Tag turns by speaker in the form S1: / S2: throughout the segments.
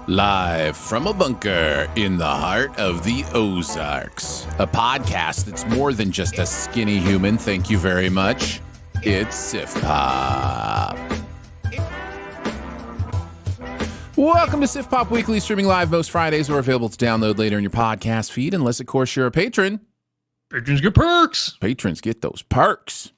S1: Live from a bunker in the heart of the Ozarks. A podcast that's more than just a skinny human, thank you very much. It's Sif Pop. Welcome to Sif Pop Weekly, streaming live most Fridays or available to download later in your podcast feed, unless, of course, you're a patron.
S2: Patrons get perks.
S1: Patrons get those perks.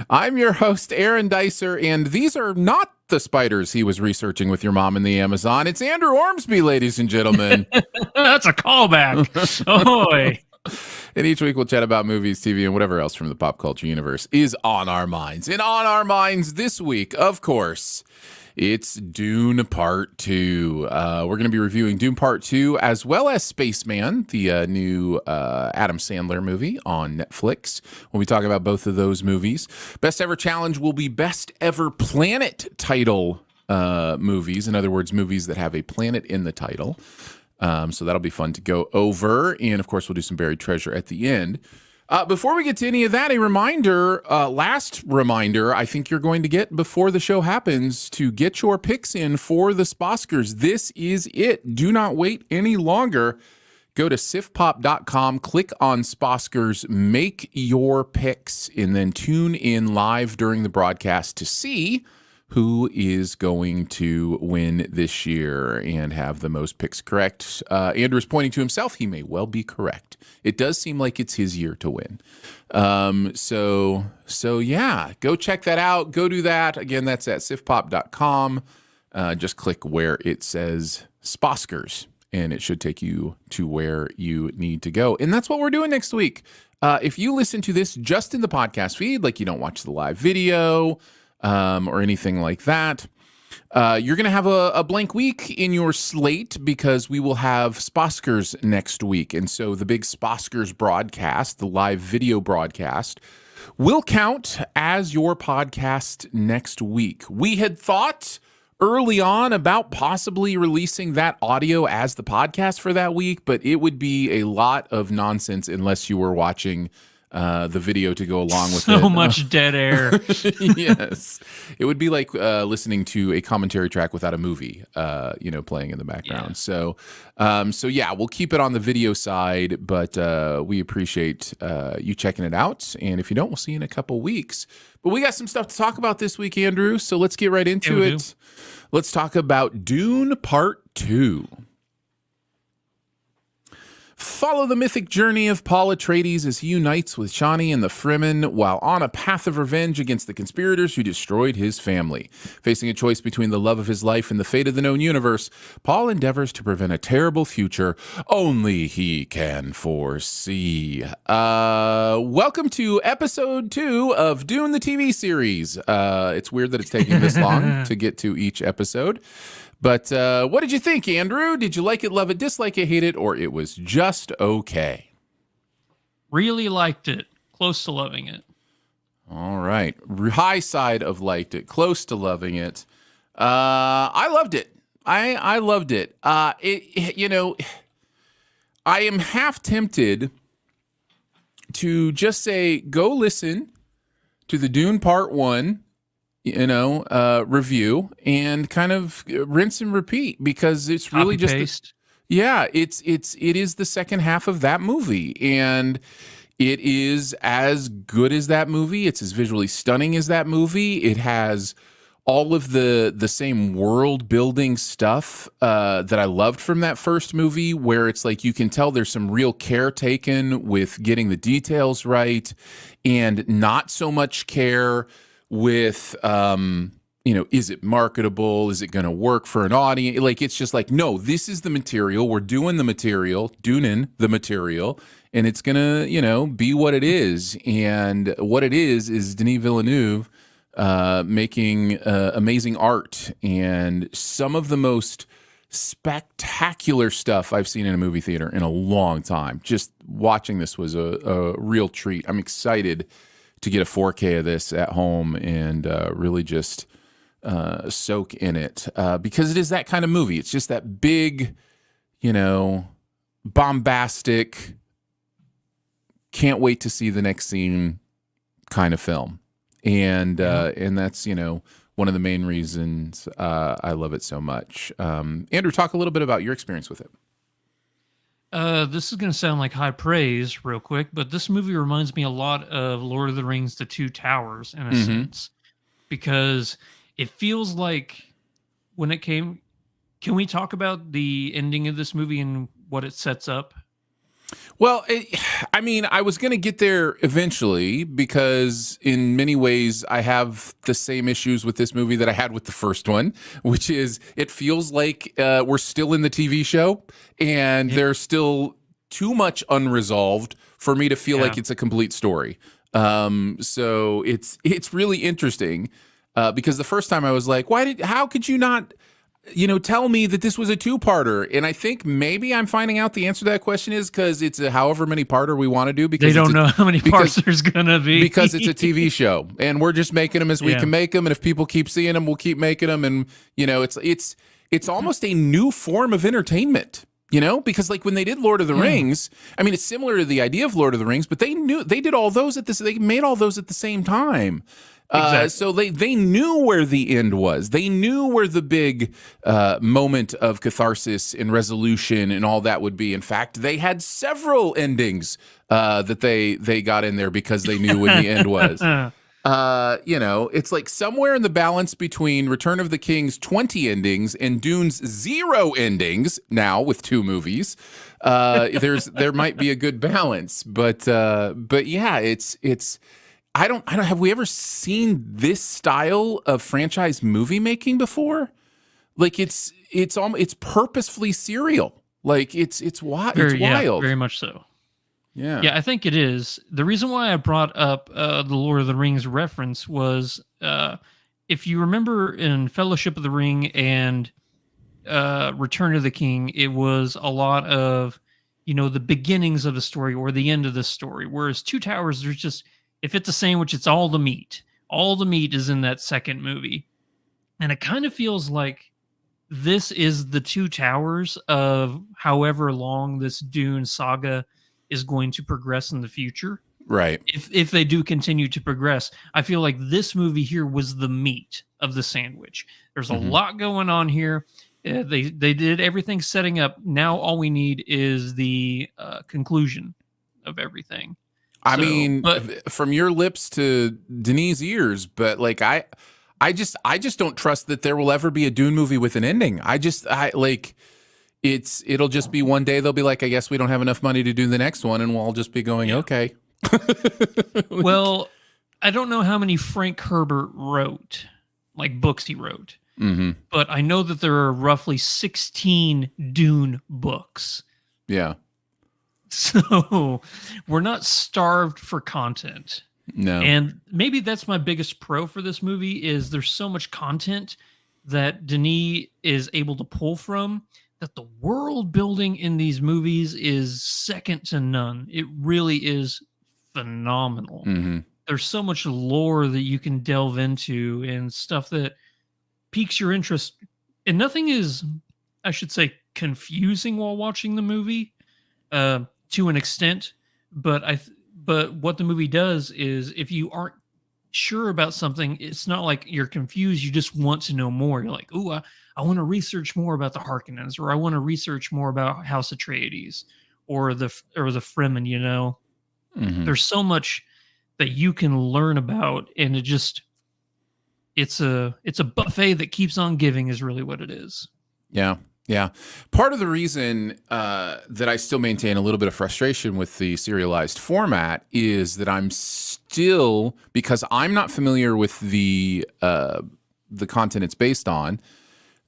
S1: I'm your host, Aaron Dicer, and these are not the spiders he was researching with your mom in the Amazon. It's Andrew Ormsby, ladies and gentlemen.
S2: That's a callback. Ahoy.
S1: And each week we'll chat about movies, TV, and whatever else from the pop culture universe is on our minds. And on our minds this week, of course, it's Dune Part 2. We're going to be reviewing Dune Part 2 as well as Spaceman, the new Adam Sandler movie on Netflix. We'll be talking about both of those movies. Best Ever Challenge will be Best Ever Planet title movies. In other words, movies that have a planet in the title. So that'll be fun to go over. And, of course, we'll do some buried treasure at the end. Before we get to any of that, a reminder, last reminder, I think you're going to get before the show happens to get your picks in for the Sposkers. This is it. Do not wait any longer. Go to sifpop.com, click on Sposkers, make your picks, and then tune in live during the broadcast to see who is going to win this year and have the most picks correct. Andrew is pointing to himself. He may well be correct. It does seem like it's his year to win. So yeah, go check that out. Go do that. Again, that's at sifpop.com. Just click where it says Sposkers, and it should take you to where you need to go. And that's what we're doing next week. If you listen to this just in the podcast feed, like you don't watch the live video, or anything like that, you're going to have a blank week in your slate because we will have Sposkers next week. And so the big Sposkers broadcast, the live video broadcast, will count as your podcast next week. We had thought early on about possibly releasing that audio as the podcast for that week, but it would be a lot of nonsense unless you were watching the video to go along with it.
S2: So much dead air.
S1: Yes. It would be like listening to a commentary track without a movie, playing in the background. Yeah. So yeah, we'll keep it on the video side, but we appreciate you checking it out. And if you don't, we'll see you in a couple weeks. But we got some stuff to talk about this week, Andrew. So let's get right into it. Let's talk about Dune Part 2. Follow the mythic journey of Paul Atreides as he unites with Chani and the Fremen while on a path of revenge against the conspirators who destroyed his family. Facing a choice between the love of his life and the fate of the known universe, Paul endeavors to prevent a terrible future only he can foresee. Welcome to episode 2 of Dune the TV series. It's weird that it's taking this long to get to each episode. But what did you think, Andrew? Did you like it, love it, dislike it, hate it, or it was just okay?
S2: Really liked it. Close to loving it. All
S1: right. High side of liked it. Close to loving it. I loved it. I loved it. I am half tempted to just say, go listen to the Dune Part 1 review and kind of rinse and repeat because it's really just, it is the second half of that movie. And It is as good as that movie. It's as visually stunning as that movie. It has all of the same world building stuff that I loved from that first movie, where it's like you can tell there's some real care taken with getting the details right, and not so much care with is it marketable? Is it going to work for an audience? Like, it's just like, no, this is the material. We're doing the material, Dunin the material, and it's going to, be what it is. And what it is Denis Villeneuve making amazing art, and some of the most spectacular stuff I've seen in a movie theater in a long time. Just watching this was a real treat. I'm excited to get a 4K of this at home and really just soak in it because it is that kind of movie. It's just that big, bombastic, can't wait to see the next scene kind of film. And that's, one of the main reasons I love it so much. Andrew, talk a little bit about your experience with it.
S2: This is going to sound like high praise real quick, but this movie reminds me a lot of Lord of the Rings, The Two Towers in a sense, because it feels like when it came, can we talk about the ending of this movie and what it sets up?
S1: Well, I was going to get there eventually because in many ways I have the same issues with this movie that I had with the first one, which is it feels like we're still in the TV show and there's still too much unresolved for me to feel like it's a complete story. So it's really interesting because the first time I was like, how could you not tell me that this was a two-parter? And I think maybe I'm finding out the answer to that question is because it's a however many parter we want to do. Because
S2: they don't know how many parts there's gonna be
S1: because it's a TV show, and we're just making them as we can make them. And if people keep seeing them, we'll keep making them. And it's almost a new form of entertainment. Because like when they did Lord of the Rings, it's similar to the idea of Lord of the Rings, but they did all those they made all those at the same time. Exactly. So they knew where the end was. They knew where the big moment of catharsis and resolution and all that would be. In fact, they had several endings that they got in there because they knew when the end was. It's like somewhere in the balance between Return of the King's 20 endings and Dune's 0 endings. Now with 2 movies, there might be a good balance. But yeah, it's. I don't. Have we ever seen this style of franchise movie making before? Like it's purposefully serial. Like it's wild. It's wild.
S2: Very much so.
S1: Yeah.
S2: Yeah, I think it is. The reason why I brought up the Lord of the Rings reference was if you remember in Fellowship of the Ring and Return of the King, it was a lot of the beginnings of the story or the end of the story. Whereas Two Towers, there's just, if it's a sandwich, it's all the meat. All the meat is in that second movie. And it kind of feels like this is the Two Towers of however long this Dune saga is going to progress in the future.
S1: Right.
S2: If they do continue to progress, I feel like this movie here was the meat of the sandwich. There's a lot going on here. They did everything setting up. Now all we need is the conclusion of everything.
S1: But from your lips to Denis' ears, but like I just don't trust that there will ever be a Dune movie with an ending. It'll just be one day they'll be like, I guess we don't have enough money to do the next one, and we'll all just be going, okay.
S2: Well, I don't know how many Frank Herbert wrote, like books he wrote, but I know that there are roughly 16 Dune books.
S1: Yeah.
S2: So we're not starved for content.
S1: No.
S2: And maybe that's my biggest pro for this movie is there's so much content that Denis is able to pull from that the world building in these movies is second to none. It really is phenomenal. There's so much lore that you can delve into and stuff that piques your interest. And nothing is, I should say, confusing while watching the movie. To an extent, but what the movie does is if you aren't sure about something, it's not like you're confused. You just want to know more. You're like, ooh, I want to research more about the Harkonnens, or I want to research more about House Atreides, or the Fremen.
S1: Mhm.
S2: There's so much that you can learn about, and it's a buffet that keeps on giving is really what it is.
S1: Yeah. Yeah. Part of the reason that I still maintain a little bit of frustration with the serialized format is that I'm still, because I'm not familiar with the content it's based on,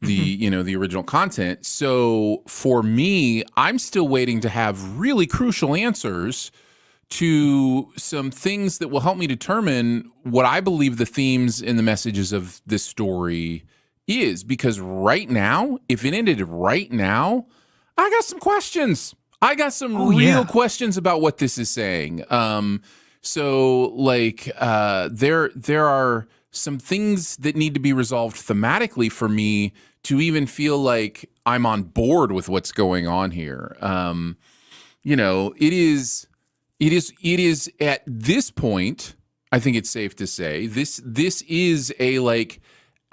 S2: Mhm.
S1: the original content. So for me, I'm still waiting to have really crucial answers to some things that will help me determine what I believe the themes and the messages of this story is. Because right now, if it ended right now, I got some questions. I got
S2: Oh,
S1: some real
S2: yeah.
S1: questions about what this is saying. So like there are some things that need to be resolved thematically for me to even feel like I'm on board with what's going on here. It is at this point, I think it's safe to say this is a like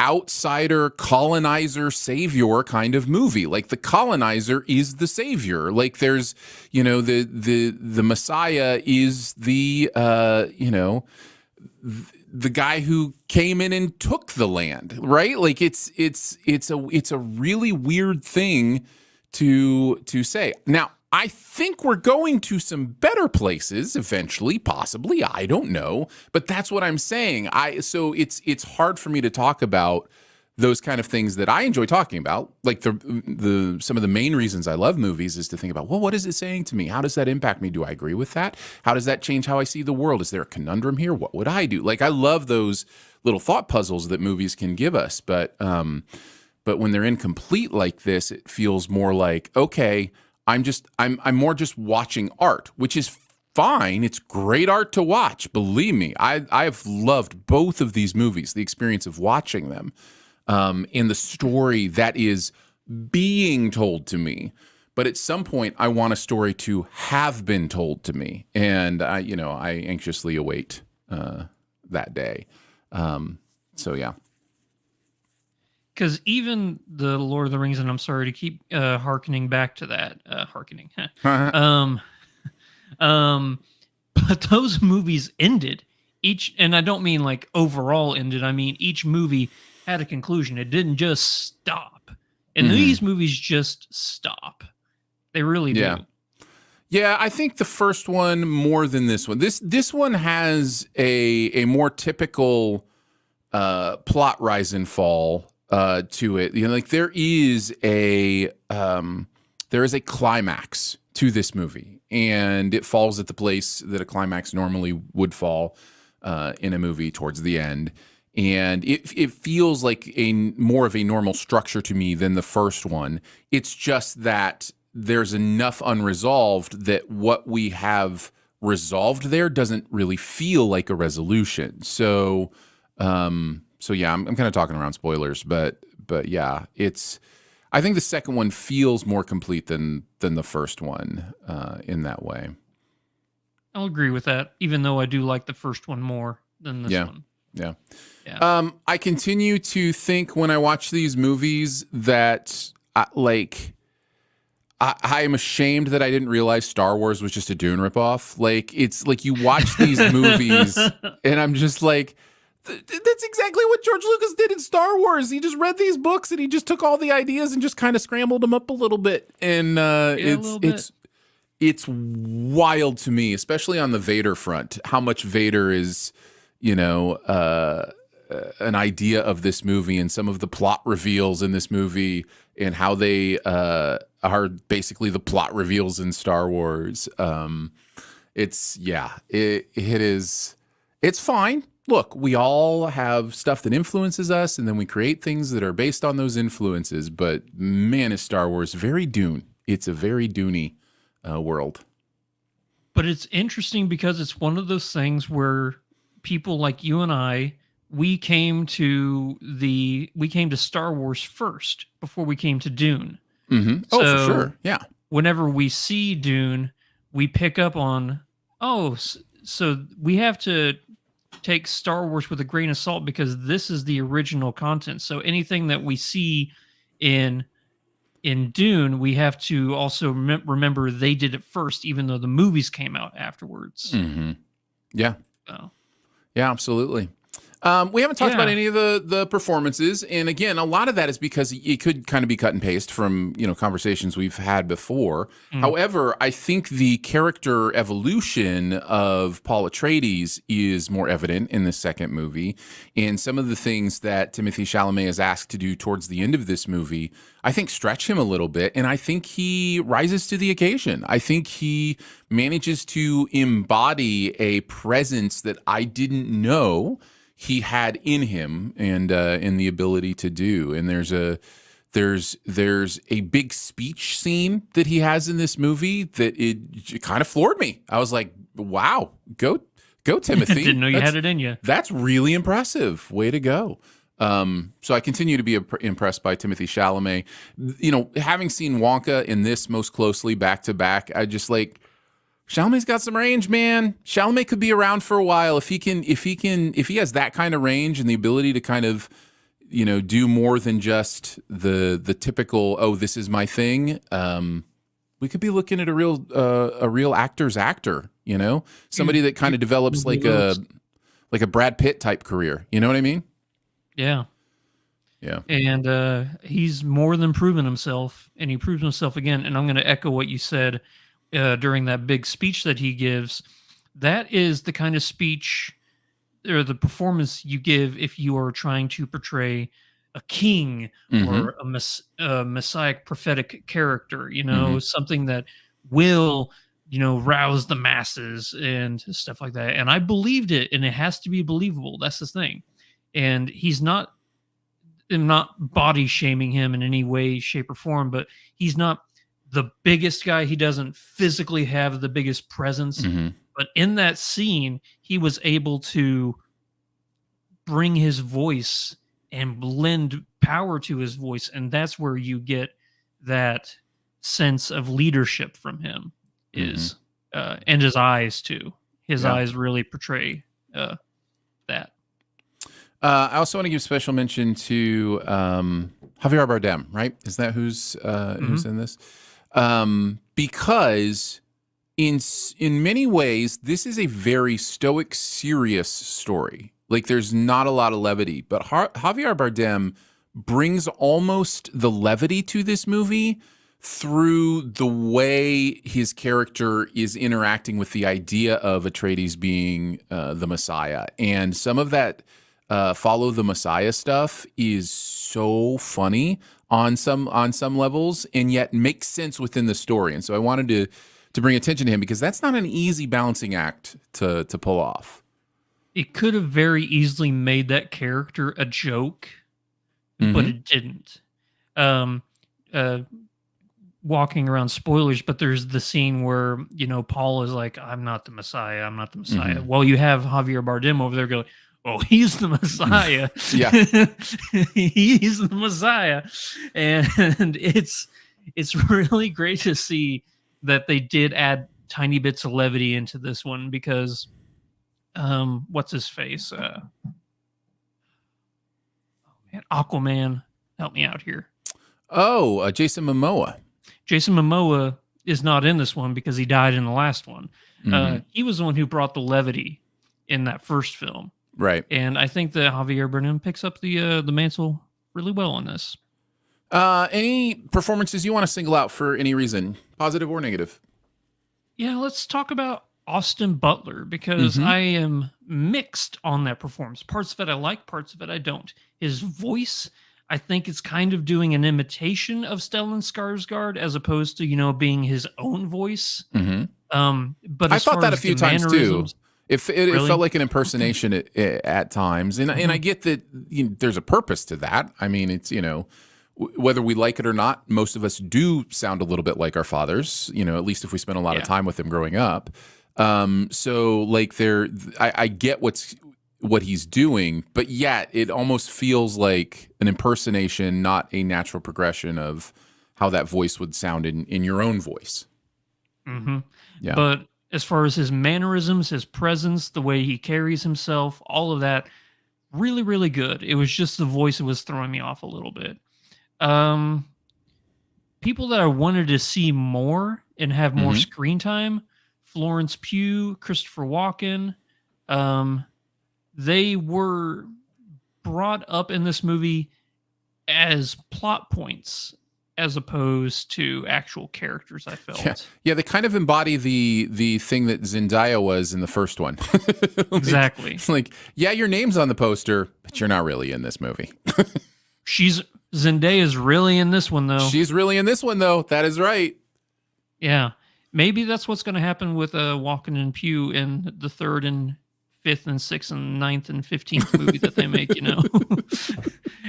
S1: outsider colonizer savior kind of movie. Like the colonizer is the savior. Like there's, the Messiah is the guy who came in and took the land, right? Like it's a really weird thing to say. Now, I think we're going to some better places eventually, possibly. I don't know, but that's what I'm saying. So it's hard for me to talk about those kind of things that I enjoy talking about. Like the some of the main reasons I love movies is to think about, well, what is it saying to me? How does that impact me? Do I agree with that? How does that change how I see the world? Is there a conundrum here? What would I do? Like I love those little thought puzzles that movies can give us, but when they're incomplete like this, it feels more like, okay, I'm more just watching art, which is fine. It's great art to watch. Believe me, I've loved both of these movies, the experience of watching them, and the story that is being told to me. But at some point, I want a story to have been told to me, and I anxiously await that day. So yeah.
S2: Because even the Lord of the Rings, and I'm sorry to keep harkening back to that, um, um, but those movies ended each, and I don't mean like overall ended. I mean each movie had a conclusion. It didn't just stop, and
S1: Mhm.
S2: these movies just stop. They really
S1: Yeah.
S2: do.
S1: Yeah, I think the first one more than this one. This one has a more typical plot rise and fall to it. Like there is a climax to this movie, and it falls at the place that a climax normally would fall in a movie towards the end. And it feels like a more of a normal structure to me than the first one. It's just that there's enough unresolved that what we have resolved there doesn't really feel like a resolution. So yeah, I'm kind of talking around spoilers, but yeah, I think the second one feels more complete than the first one in that way.
S2: I'll agree with that, even though I do like the first one more than this
S1: Yeah,
S2: one.
S1: yeah.
S2: Yeah.
S1: I continue to think when I watch these movies that I am ashamed that I didn't realize Star Wars was just a Dune ripoff. Like it's like you watch these movies, and I'm just like, that's exactly what George Lucas did in Star Wars. He just read these books and he just took all the ideas and just kind of scrambled them up a little bit. And
S2: Yeah, a
S1: it's
S2: little bit.
S1: it's wild to me, especially on the Vader front, how much Vader is, an idea of this movie and some of the plot reveals in this movie and how they are basically the plot reveals in Star Wars. It's fine. Look, we all have stuff that influences us, and then we create things that are based on those influences. But man, is Star Wars very Dune. It's a very Dune-y world.
S2: But it's interesting because it's one of those things where people like you and I, we came to Star Wars first before we came to Dune.
S1: Mm-hmm. Oh, for
S2: So
S1: sure. Yeah.
S2: whenever we see Dune, we pick up on, so we have to take Star Wars with a grain of salt because this is the original content. So anything that we see in in Dune, we have to also remember they did it first, even though the movies came out afterwards.
S1: Mm-hmm. Yeah.
S2: So,
S1: Yeah, absolutely. We haven't talked about
S2: yeah.
S1: any of the performances, and again, a lot of that is because it could kind of be cut and paste from conversations we've had before.
S2: Mm.
S1: However, I think the character evolution of Paul Atreides is more evident in the second movie, and some of the things that Timothée Chalamet is asked to do towards the end of this movie, I think stretch him a little bit, and I think he rises to the occasion. I think he manages to embody a presence that I didn't know he had in him and in the ability to do. And there's a big speech scene that he has in this movie that it kind of floored me. I was like, wow, go Timothy.
S2: Didn't know you had it in you.
S1: That's really impressive. Way to go. So I continue to be impressed by Timothée Chalamet. Having seen Wonka in this most closely back to back, I just like, Chalamet's got some range, man. Chalamet could be around for a while if he has that kind of range and the ability to kind of, do more than just the typical, oh, this is my thing. We could be looking at a real actor's actor, somebody that kind of develops like a Brad Pitt type career. You know what I mean?
S2: Yeah.
S1: Yeah.
S2: And he's more than proven himself, and he proves himself again. And I'm going to echo what you said during that big speech that he gives. That is the kind of speech or the performance you give if you are trying to portray a king or a messiah prophetic character, something that will, rouse the masses and stuff like that. And I believed it, and it has to be believable. That's the thing. And I'm not body shaming him in any way, shape, or form, but he's not the biggest guy. He doesn't physically have the biggest presence, but in that scene, he was able to bring his voice and lend power to his voice. And that's where you get that sense of leadership from him and his eyes too. His eyes really portray that.
S1: I also want to give special mention to Javier Bardem, right? Is that who's in this? Because in many ways, this is a very stoic, serious story. Like, there's not a lot of levity, but Javier Bardem brings almost the levity to this movie through the way his character is interacting with the idea of Atreides being the Messiah. And some of that follow the Messiah stuff is so funny on some levels, and yet makes sense within the story. And so I wanted to bring attention to him because that's not an easy balancing act to pull off.
S2: It could have very easily made that character a joke, but it didn't. Walking around spoilers, but there's the scene where, Paul is like, I'm not the Messiah. I'm not the Messiah. Well, you have Javier Bardem over there going, oh, he's the Messiah.
S1: Yeah.
S2: He's the Messiah. And it's really great to see that they did add tiny bits of levity into this one because what's his face? Aquaman, help me out here.
S1: Oh, Jason Momoa.
S2: Jason Momoa is not in this one because he died in the last one. He was the one who brought the levity in that first film.
S1: Right.
S2: And I think that Javier Bardem picks up the mantle really well on this.
S1: Any performances you want to single out for any reason, positive or negative?
S2: Yeah, let's talk about Austin Butler because I am mixed on that performance. Parts of it I like, parts of it I don't. His voice, I think it's kind of doing an imitation of Stellan Skarsgård as opposed to, being his own voice. But
S1: I thought that a few times too. It felt like an impersonation at times. And I get that there's a purpose to that. I mean, it's, whether we like it or not, most of us do sound a little bit like our fathers, at least if we spend a lot of time with them growing up. So like I get what he's doing, but yet it almost feels like an impersonation, not a natural progression of how that voice would sound in your own voice. Yeah.
S2: But as far as his mannerisms, his presence, the way he carries himself, all of that, really, really good. It was just the voice that was throwing me off a little bit. people that I wanted to see more and have more
S1: Mhm.
S2: screen time, Florence Pugh, Christopher Walken, um, they were brought up in this movie as plot points as opposed to actual characters, I
S1: Yeah,
S2: felt.
S1: yeah, they kind of embody the thing that Zendaya was in the first one. like,
S2: Exactly.
S1: it's like, yeah, your name's on the poster, but you're not really in this movie.
S2: She's Zendaya's really in this one though.
S1: She's really in this one, though. That is right.
S2: Yeah. Maybe that's what's going to happen with Walken and Pugh in the third and fifth and sixth and ninth and 15th movie that they make, you know.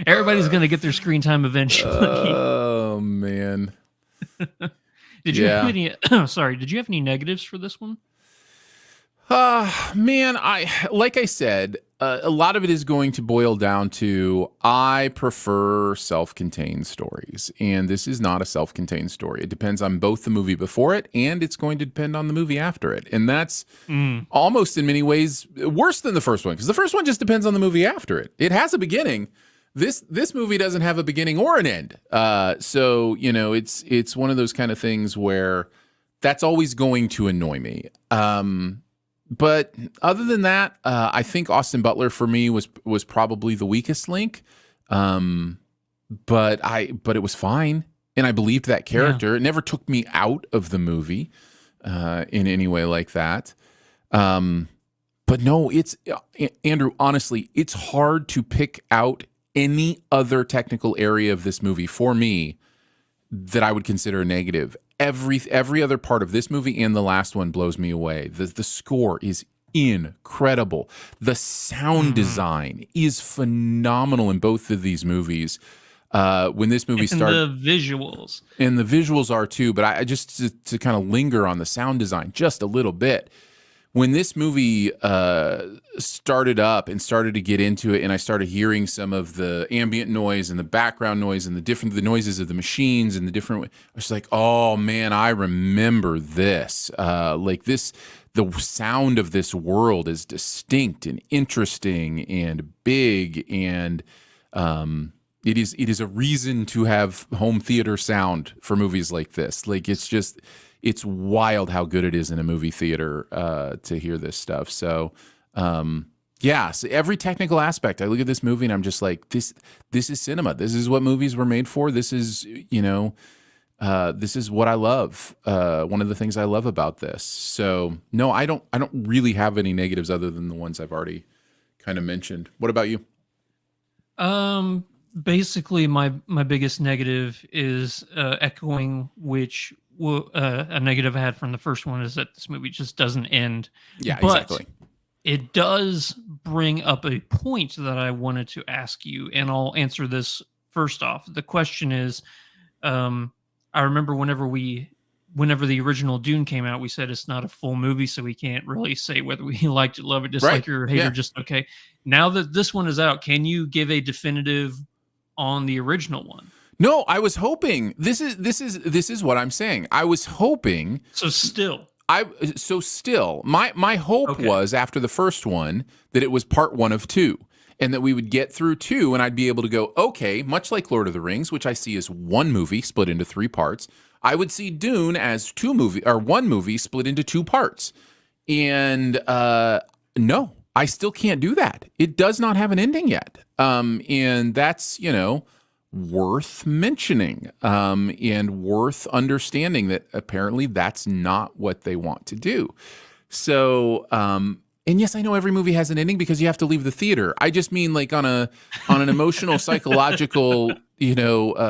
S2: Everybody's going to get their screen time eventually.
S1: Oh man.
S2: Did you have
S1: Yeah.
S2: any sorry, did you have any negatives for this one?
S1: Man, like I said, a lot of it is going to boil down to I prefer self-contained stories, and this is not a self-contained story. It depends on both the movie before it, and it's going to depend on the movie after it, and that's almost in many ways worse than the first one because the first one just depends on the movie after it. It has a beginning. This movie doesn't have a beginning or an end. So you know, it's one of those kind of things where that's always going to annoy me. But other than that, I think Austin Butler for me was probably the weakest link. But it was fine, and I believed that character.
S2: Yeah.
S1: It never took me out of the movie in any way like that. But no, it's Andrew. Honestly, it's hard to pick out any other technical area of this movie for me that I would consider a negative. Every other part of this movie and the last one blows me away. The score is incredible. The sound design is phenomenal in both of these movies. When this movie started,
S2: And the visuals.
S1: and the visuals are too, but I just to kind of linger on the sound design just a little bit. When this movie started up and started to get into it, and I started hearing some of the ambient noise and the background noise and the noises of the machines and the different, I was like, oh man, I remember this. Like this, the sound of this world is distinct and interesting and big, and it is a reason to have home theater sound for movies like this. Like it's wild how good it is in a movie theater to hear this stuff. So, yeah, so every technical aspect, I look at this movie and I'm just like, this is cinema. This is what movies were made for. This is, this is what I love. One of the things I love about this. So, no, I don't really have any negatives other than the ones I've already kind of mentioned. What about you?
S2: Basically, my biggest negative is echoing which a negative I had from the first one is that this movie just doesn't end.
S1: Yeah,
S2: But
S1: exactly.
S2: it does bring up a point that I wanted to ask you, and I'll answer this first off. The question is, I remember whenever the original Dune came out, we said it's not a full movie, so we can't really say whether we liked it, love it, dislike it, or hate
S1: Yeah.
S2: it, just okay. Now that this one is out, can you give a definitive on the original one?
S1: No, I was hoping this is what I'm saying. I was hoping
S2: So still,
S1: my hope
S2: Okay.
S1: was after the first one that it was part 1 of 2 and that we would get through 2 and I'd be able to go, okay, much like Lord of the Rings, which I see as one movie split into 3 parts, I would see Dune as one movie split into 2 parts. And no, I still can't do that. It does not have an ending yet. And that's, worth mentioning and worth understanding that apparently that's not what they want to do. So, and yes, I know every movie has an ending because you have to leave the theater. I just mean like on an emotional, psychological,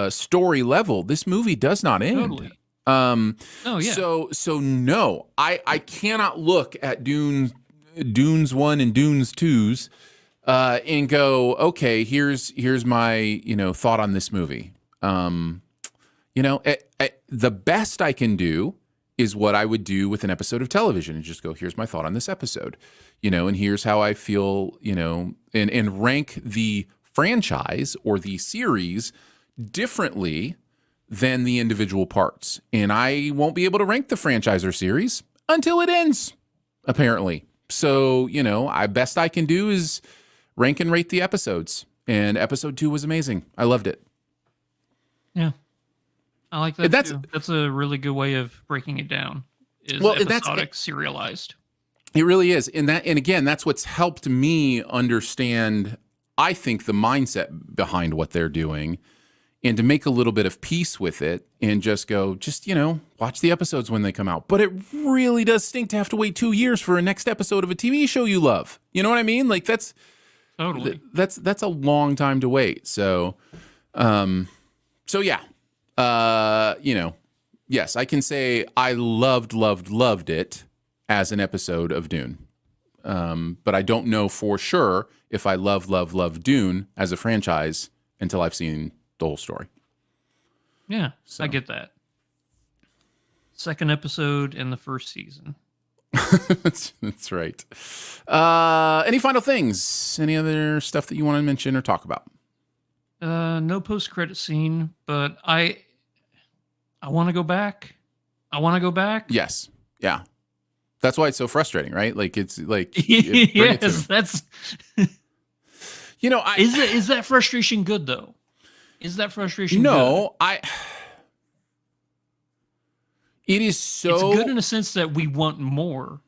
S1: story level, this movie does not end.
S2: totally. Oh yeah.
S1: So no, I cannot look at Dunes 1 and Dunes 2s and go, okay, here's my thought on this movie. The best I can do is what I would do with an episode of television and just go, here's my thought on this episode, and here's how I feel, and rank the franchise or the series differently than the individual parts. And I won't be able to rank the franchise or series until it ends, apparently. So, best I can do is rank and rate the episodes. And episode 2 was amazing. I loved it.
S2: Yeah. I like that
S1: That's
S2: too. That's a really good way of breaking it down. Is
S1: well, and
S2: episodic, serialized.
S1: it really is. And again, that's what's helped me understand, I think, the mindset behind what they're doing, and to make a little bit of peace with it and just go, watch the episodes when they come out. But it really does stink to have to wait 2 years for a next episode of a TV show you love. You know what I mean? Like that's a long time to wait. So, yeah, yes, I can say I loved it as an episode of Dune. But I don't know for sure if I love Dune as a franchise until I've seen the whole story.
S2: Yeah, so. I get that. Second episode in the first season.
S1: That's right. Any final things? Any other stuff that you want to mention or talk about?
S2: No post-credit scene, but I want to go back.
S1: Yes. Yeah. That's why it's so frustrating, right? Like it's like
S2: yes, that's is that frustration good though? Is that frustration good?
S1: It is so...
S2: It's good in a sense that we want more.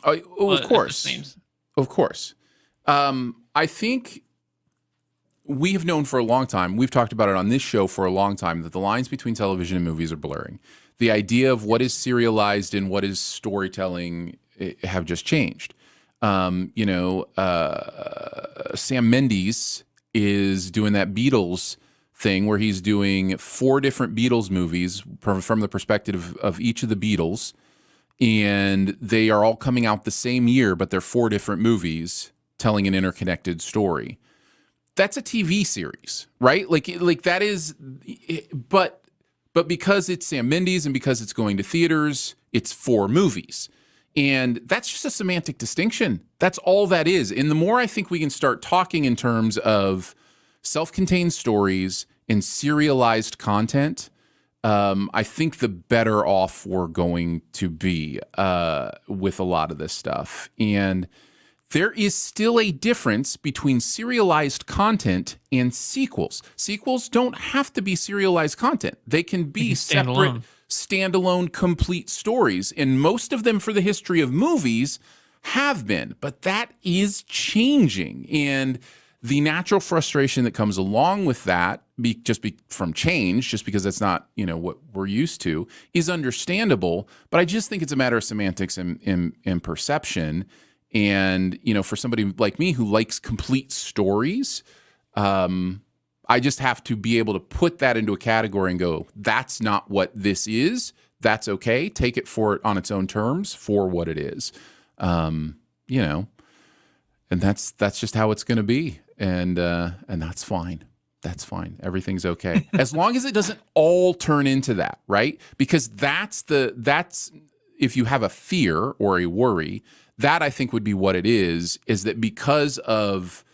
S1: Of course. Of course. I think we have known for a long time, we've talked about it on this show for a long time, that the lines between television and movies are blurring. The idea of what is serialized and what is storytelling have just changed. Sam Mendes is doing that Beatles thing where he's doing 4 different Beatles movies from the perspective of each of the Beatles, and they are all coming out the same year, but they're 4 different movies telling an interconnected story. That's a TV series, right? Like that is, but because it's Sam Mendes and because it's going to theaters, it's 4 movies. And that's just a semantic distinction. That's all that is. And the more I think we can start talking in terms of self-contained stories and serialized content, I think the better off we're going to be with a lot of this stuff. And there is still a difference between serialized content and sequels. Sequels don't have to be serialized content. They can be separate, standalone, complete stories. And most of them for the history of movies have been. But that is changing. And the natural frustration that comes along with that, from change, just because that's not what we're used to, is understandable. But I just think it's a matter of semantics and perception. And for somebody like me who likes complete stories, I just have to be able to put that into a category and go, that's not what this is. That's okay. Take it on its own terms for what it is. And that's just how it's going to be. And that's fine. That's fine. Everything's okay. As long as it doesn't all turn into that, right? Because that's if you have a fear or a worry, that I think would be what it is that because of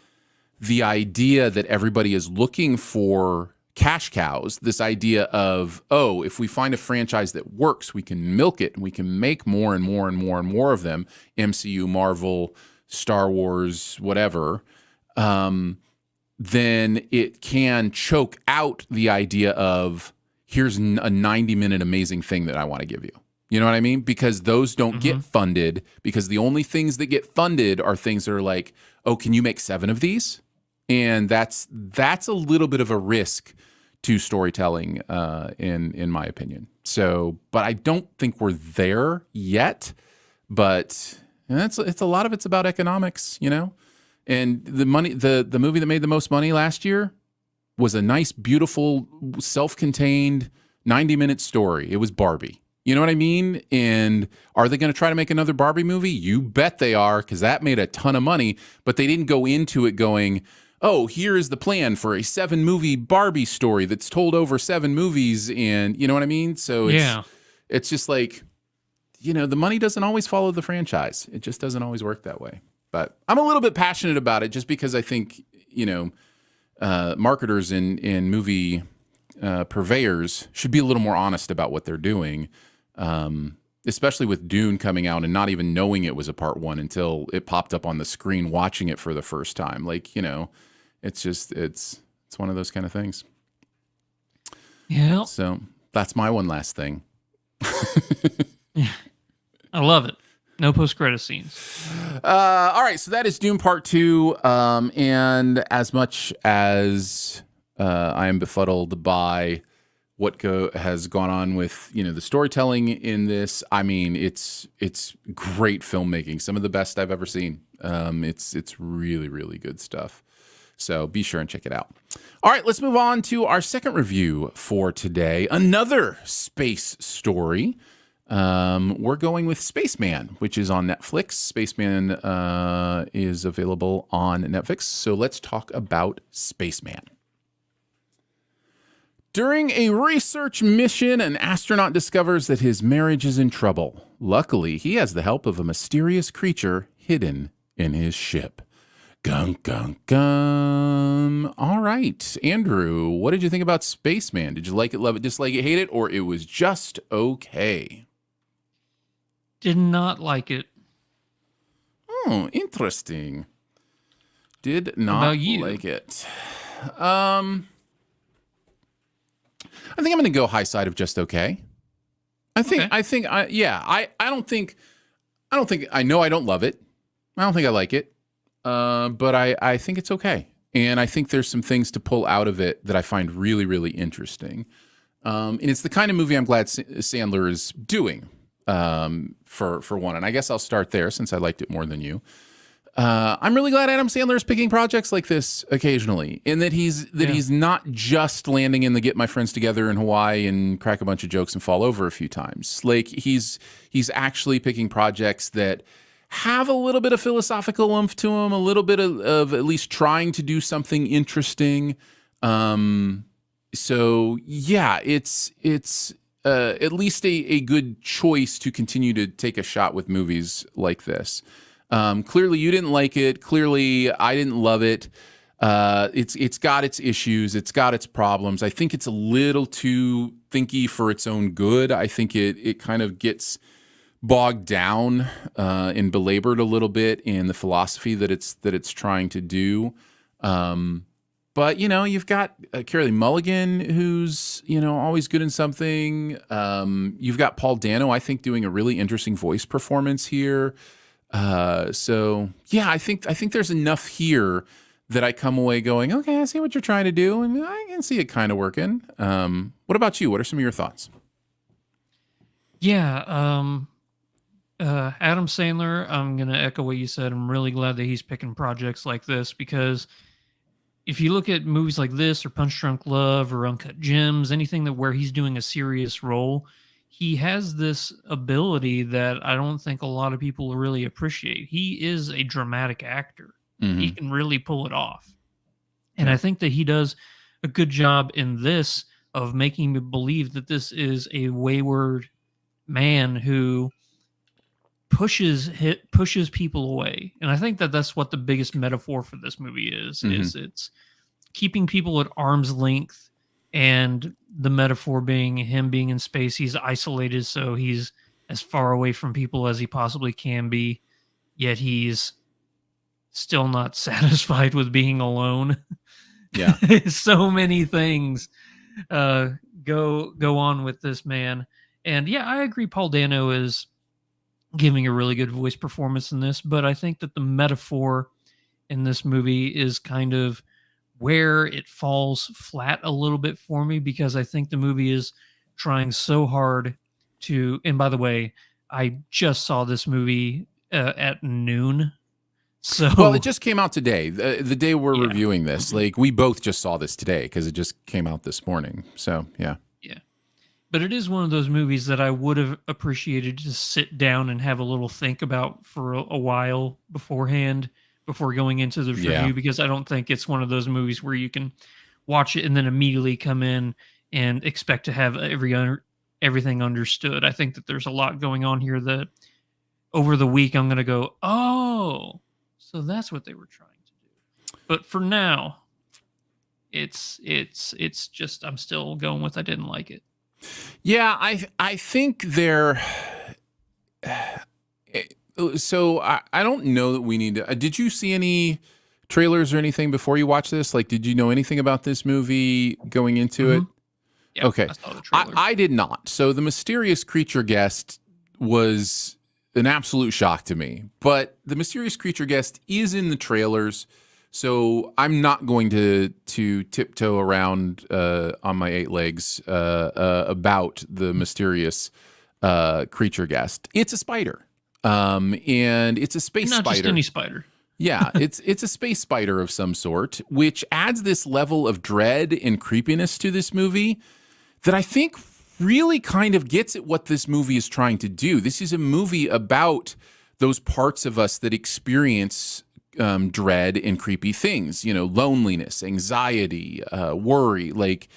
S1: the idea that everybody is looking for cash cows, this idea of, if we find a franchise that works, we can milk it and we can make more and more and more and more of them, MCU, Marvel, Star Wars, whatever, then it can choke out the idea of, here's a 90-minute amazing thing that I want to give you. You know what I mean? Because those don't get funded, because the only things that get funded are things that are like, can you make 7 of these? And that's a little bit of a risk to storytelling, in my opinion. So, but I don't think we're there yet. But it's a lot of it's about economics, And the money, the movie that made the most money last year was a nice, beautiful, self-contained 90-minute story. It was Barbie. You know what I mean? And are they going to try to make another Barbie movie? You bet they are, because that made a ton of money. But they didn't go into it going, here is the plan for a 7-movie Barbie story that's told over 7 movies. And you know what I mean? So it's just like, the money doesn't always follow the franchise. It just doesn't always work that way. But I'm a little bit passionate about it just because I think, marketers and movie purveyors should be a little more honest about what they're doing. Especially with Dune coming out and not even knowing it was a part 1 until it popped up on the screen watching it for the first time. Like, it's one of those kind of things.
S2: Yeah.
S1: So that's my one last thing.
S2: I love it. No post-credit scenes.
S1: All right, so that is Dune Part 2. And as much as I am befuddled by what has gone on with, the storytelling in this, I mean, it's great filmmaking. Some of the best I've ever seen. It's really, really good stuff. So be sure and check it out. All right, let's move on to our second review for today. Another space story. We're going with Spaceman, which is on Netflix. Spaceman is available on Netflix. So let's talk about Spaceman. During a research mission, an astronaut discovers that his marriage is in trouble. Luckily, he has the help of a mysterious creature hidden in his ship. Gun, gun, gun. All right, Andrew, what did you think about Spaceman? Did you like it, love it, dislike it, hate it, or it was just okay?
S2: Did not like it.
S1: Oh, interesting. Did
S2: What
S1: not
S2: about you?
S1: like it. I think I'm going to go high side of just okay. I know I don't love it. I don't think I like it. But I think it's okay. And I think there's some things to pull out of it that I find really, really interesting. And it's the kind of movie I'm glad Sandler is doing, for one. And I guess I'll start there since I liked it more than you. I'm really glad Adam Sandler is picking projects like this occasionally, and that he's not just landing in the get my friends together in Hawaii and crack a bunch of jokes and fall over a few times. Like he's actually picking projects that have a little bit of philosophical oomph to them, a little bit of at least trying to do something interesting. So yeah, it's at least a good choice to continue to take a shot with movies like this. Clearly you didn't like it. Clearly I didn't love it. It's got its issues. It's got its problems. I think it's a little too thinky for its own good. I think it kind of gets bogged down and belabored a little bit in the philosophy that it's trying to do. But you've got Carey Mulligan, who's always good in something. You've got Paul Dano, I think, doing a really interesting voice performance here. So yeah, I think there's enough here that I come away going, okay, I see what you're trying to do, and I can see it kind of working. What about you? What are some of your thoughts?
S2: Yeah, Adam Sandler, I'm going to echo what you said. I'm really glad that he's picking projects like this, because if you look at movies like this or Punch Drunk Love or Uncut Gems, anything where he's doing a serious role, he has this ability that I don't think a lot of people really appreciate. He is a dramatic actor.
S1: Mm-hmm.
S2: He can really pull it off. And I think that he does a good job in this of making me believe that this is a wayward man who pushes people away. And I think that that's what the biggest metaphor for this movie is,
S1: Mm-hmm.
S2: is it's keeping people at arm's length, and the metaphor being him being in space. He's isolated, so he's as far away from people as he possibly can be, yet he's still not satisfied with being alone.
S1: Yeah.
S2: So many things go on with this man. And yeah, I agree Paul Dano is giving a really good voice performance in this, but I think that the metaphor in this movie is kind of where it falls flat a little bit for me, because I think the movie is trying so hard to, and by the way, I just saw this movie at noon. So
S1: well, it just came out today, the day we're
S2: Yeah.
S1: reviewing this. Like, we both just saw this today because it just came out this morning. So yeah.
S2: But it is one of those movies that I would have appreciated to sit down and have a little think about for a while beforehand, before going into the review, because I don't think it's one of those movies where you can watch it and then immediately come in and expect to have everything understood. I think that there's a lot going on here that over the week I'm going to go, oh, so that's what they were trying to do. But for now, it's just, I'm still going with I didn't like it.
S1: Yeah, I think they're. So I don't know that we need to. Did you see any trailers or anything before you watched this? Like, did you know anything about this movie going into it?
S2: Yeah,
S1: Okay.
S2: I saw the
S1: I,
S2: trailer.
S1: I did not. So the mysterious creature guest was an absolute shock to me. But the mysterious creature guest is in the trailers. So I'm not going to tiptoe around on my 8 legs about the mysterious creature guest. It's a spider. And it's a space
S2: And not just
S1: spider.
S2: any spider.
S1: Yeah, it's a space spider of some sort, which adds this level of dread and creepiness to this movie that I think really kind of gets at what this movie is trying to do. This is a movie about those parts of us that experience dread and creepy things, loneliness, anxiety, worry. Like,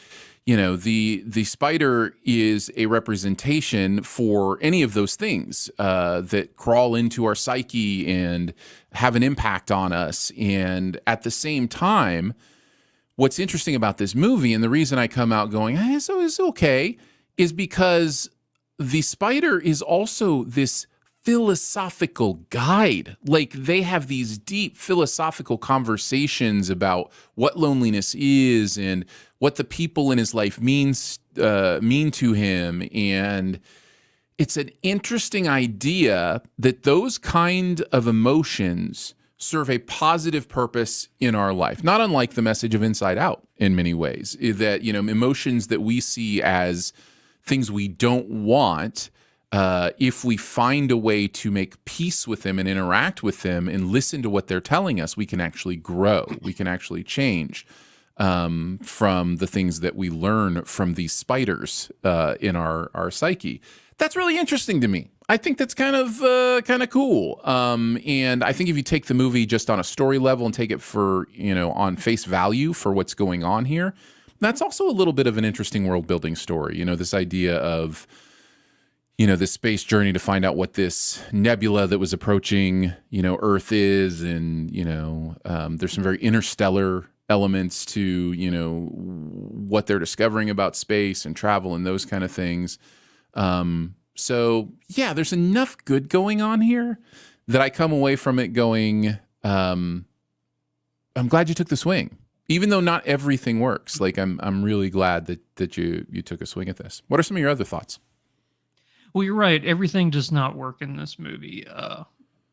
S1: the spider is a representation for any of those things that crawl into our psyche and have an impact on us. And at the same time, what's interesting about this movie, and the reason I come out going, so it's okay, is because the spider is also this philosophical guide. Like, they have these deep philosophical conversations about what loneliness is and what the people in his life mean to him. And it's an interesting idea that those kind of emotions serve a positive purpose in our life, not unlike the message of Inside Out in many ways, that, emotions that we see as things we don't want, if we find a way to make peace with them and interact with them and listen to what they're telling us, we can actually grow. We can actually change from the things that we learn from these spiders in our psyche. That's really interesting to me. I think that's kind of cool. And I think if you take the movie just on a story level and take it for, on face value for what's going on here, that's also a little bit of an interesting world building story. This idea of, this space journey to find out what this nebula that was approaching, Earth is. And, there's some very interstellar elements to, what they're discovering about space and travel and those kind of things. So yeah, there's enough good going on here that I come away from it going, I'm glad you took the swing, even though not everything works. Like, I'm really glad that you took a swing at this. What are some of your other thoughts?
S2: Well, you're right. Everything does not work in this movie.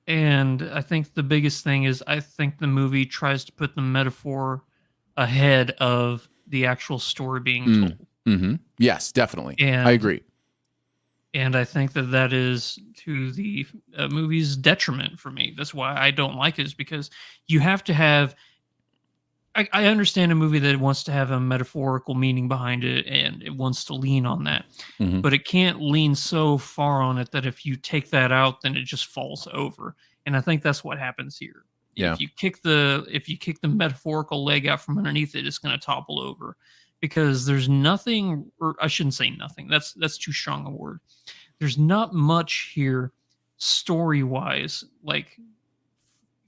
S2: And I think the biggest thing is I think the movie tries to put the metaphor ahead of the actual story being told.
S1: Mm-hmm. Yes, definitely.
S2: And
S1: I agree.
S2: And I think that is to the movie's detriment for me. That's why I don't like it, is because you have to have. I understand a movie that wants to have a metaphorical meaning behind it and it wants to lean on that,
S1: Mm-hmm.
S2: but it can't lean so far on it that if you take that out, then it just falls over. And I think that's what happens here.
S1: Yeah.
S2: If you kick the metaphorical leg out from underneath it, it's going to topple over, because there's nothing, or I shouldn't say nothing. That's too strong a word. There's not much here story wise, like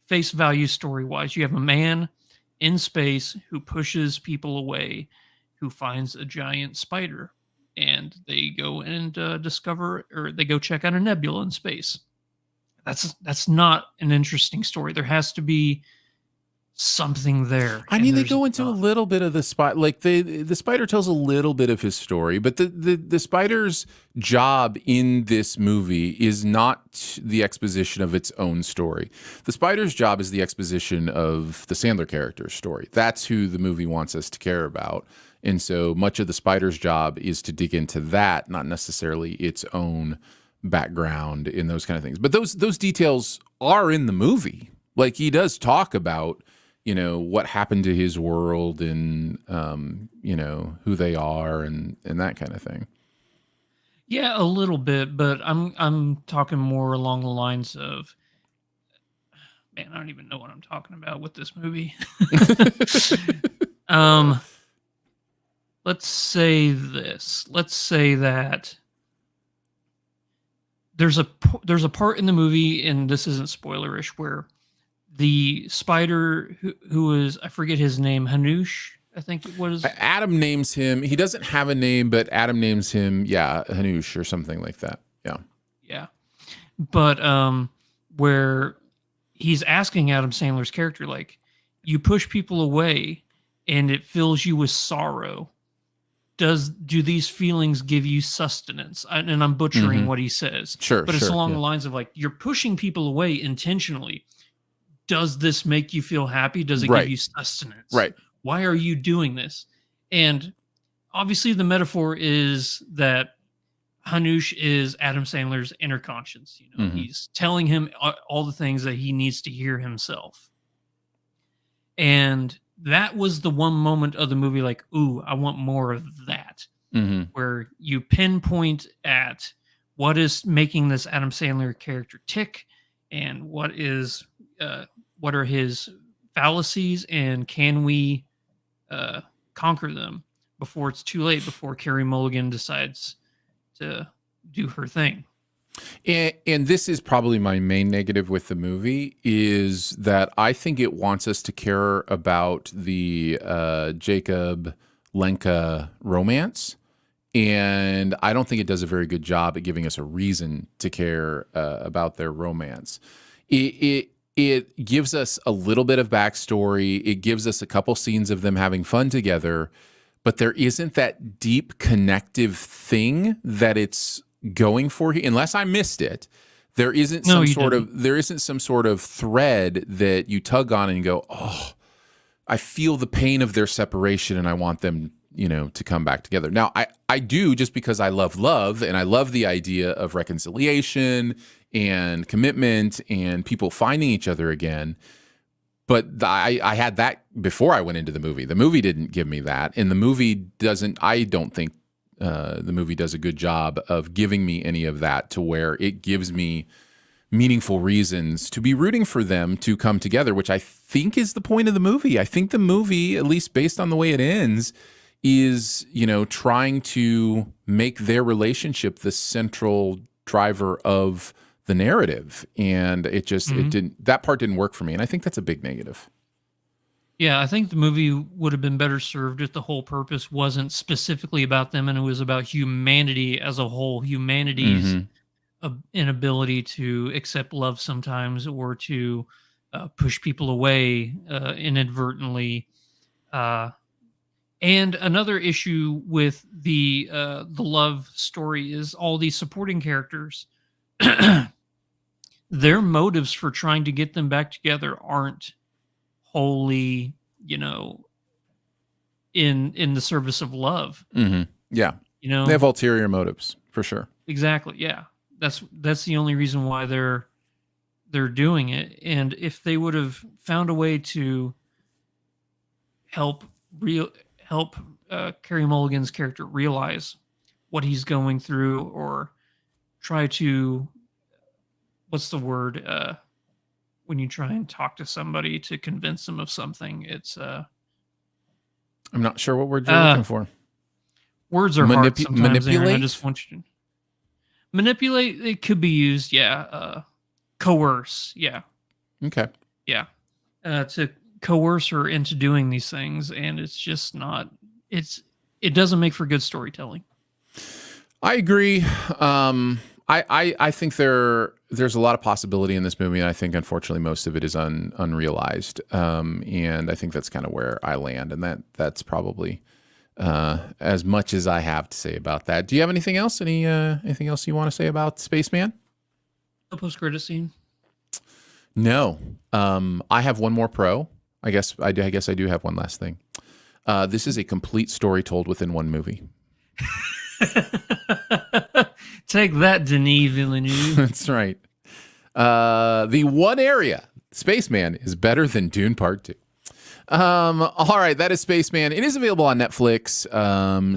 S2: face value story wise. You have a man in space who pushes people away, who finds a giant spider, and they go and discover, or they go check out a nebula in space. That's not an interesting story. There has to be something there.
S1: I mean, they go into a little bit of the spot, like the spider tells a little bit of his story, but the spider's job in this movie is not the exposition of its own story. The spider's job is the exposition of the Sandler character's story. That's who the movie wants us to care about. And so much of the spider's job is to dig into that, not necessarily its own background in those kind of things. But those details are in the movie. Like, he does talk about, what happened to his world and, who they are and that kind of thing.
S2: Yeah, a little bit, but I'm talking more along the lines of, man, I don't even know what I'm talking about with this movie. Let's say this. Let's say that there's a part in the movie, and this isn't spoilerish, where the spider who is, I forget his name, Hanush, I think it was.
S1: Adam names him. He doesn't have a name, but Adam names him, Hanush or something like that. Yeah.
S2: Yeah. But where he's asking Adam Sandler's character, like, you push people away and it fills you with sorrow. do these feelings give you sustenance? And I'm butchering what he says.
S1: Sure,
S2: but it's
S1: sure,
S2: along
S1: yeah.
S2: the lines of like, you're pushing people away intentionally. Does this make you feel happy? Does it give
S1: Right.
S2: you sustenance?
S1: Right.
S2: Why are you doing this? And obviously the metaphor is that Hanush is Adam Sandler's inner conscience. You know, he's telling him all the things that he needs to hear himself. And that was the one moment of the movie, like, ooh, I want more of that. Where you pinpoint at what is making this Adam Sandler character tick, and what are his fallacies, and can we conquer them before it's too late, before Carrie Mulligan decides to do her thing.
S1: And this is probably my main negative with the movie, is that I think it wants us to care about the Jacob Lenka romance. And I don't think it does a very good job at giving us a reason to care about their romance. It gives us a little bit of backstory. It gives us a couple scenes of them having fun together, but there isn't that deep connective thing that it's going for here, unless I missed it. There isn't some sort of thread that you tug on and you go, oh, I feel the pain of their separation and I want them, to come back together. Now, I do, just because I love, and I love the idea of reconciliation and commitment and people finding each other again. But I had that before I went into the movie. The movie didn't give me that, and the movie doesn't. I don't think the movie does a good job of giving me any of that, to where it gives me meaningful reasons to be rooting for them to come together, which I think is the point of the movie. I think the movie, at least based on the way it ends, is, trying to make their relationship the central driver of the narrative. And it just, that part didn't work for me. And I think that's a big negative.
S2: Yeah, I think the movie would have been better served if the whole purpose wasn't specifically about them, and it was about humanity as a whole, humanity's inability to accept love sometimes, or to push people away inadvertently. And another issue with the love story is all these supporting characters. Their motives for trying to get them back together aren't wholly, in the service of love.
S1: Yeah, they have ulterior motives for sure.
S2: Exactly. Yeah, that's the only reason why they're doing it. And if they would have found a way to help Carey Mulligan's character realize what he's going through, or try to, what's the word, when you try and talk to somebody to convince them of something, it's I'm
S1: not sure what word you're looking for.
S2: Words are hard sometimes. Manipulate. Aaron, I just want you to manipulate. It could be used. Yeah. Coerce. Yeah.
S1: Okay.
S2: Yeah. To coerce her into doing these things, and it's just not. It doesn't make for good storytelling.
S1: I agree. I think there's a lot of possibility in this movie, and I think unfortunately most of it is unrealized. And I think that's kind of where I land, and that's probably as much as I have to say about that. Do you have anything else? Anything else you want to say about Spaceman?
S2: The post-credit scene.
S1: No. I have one more pro. I guess I do have one last thing. This is a complete story told within one movie.
S2: Take that, Denis Villeneuve.
S1: That's right. The one area, Spaceman, is better than Dune Part 2. All right, that is Spaceman. It is available on Netflix,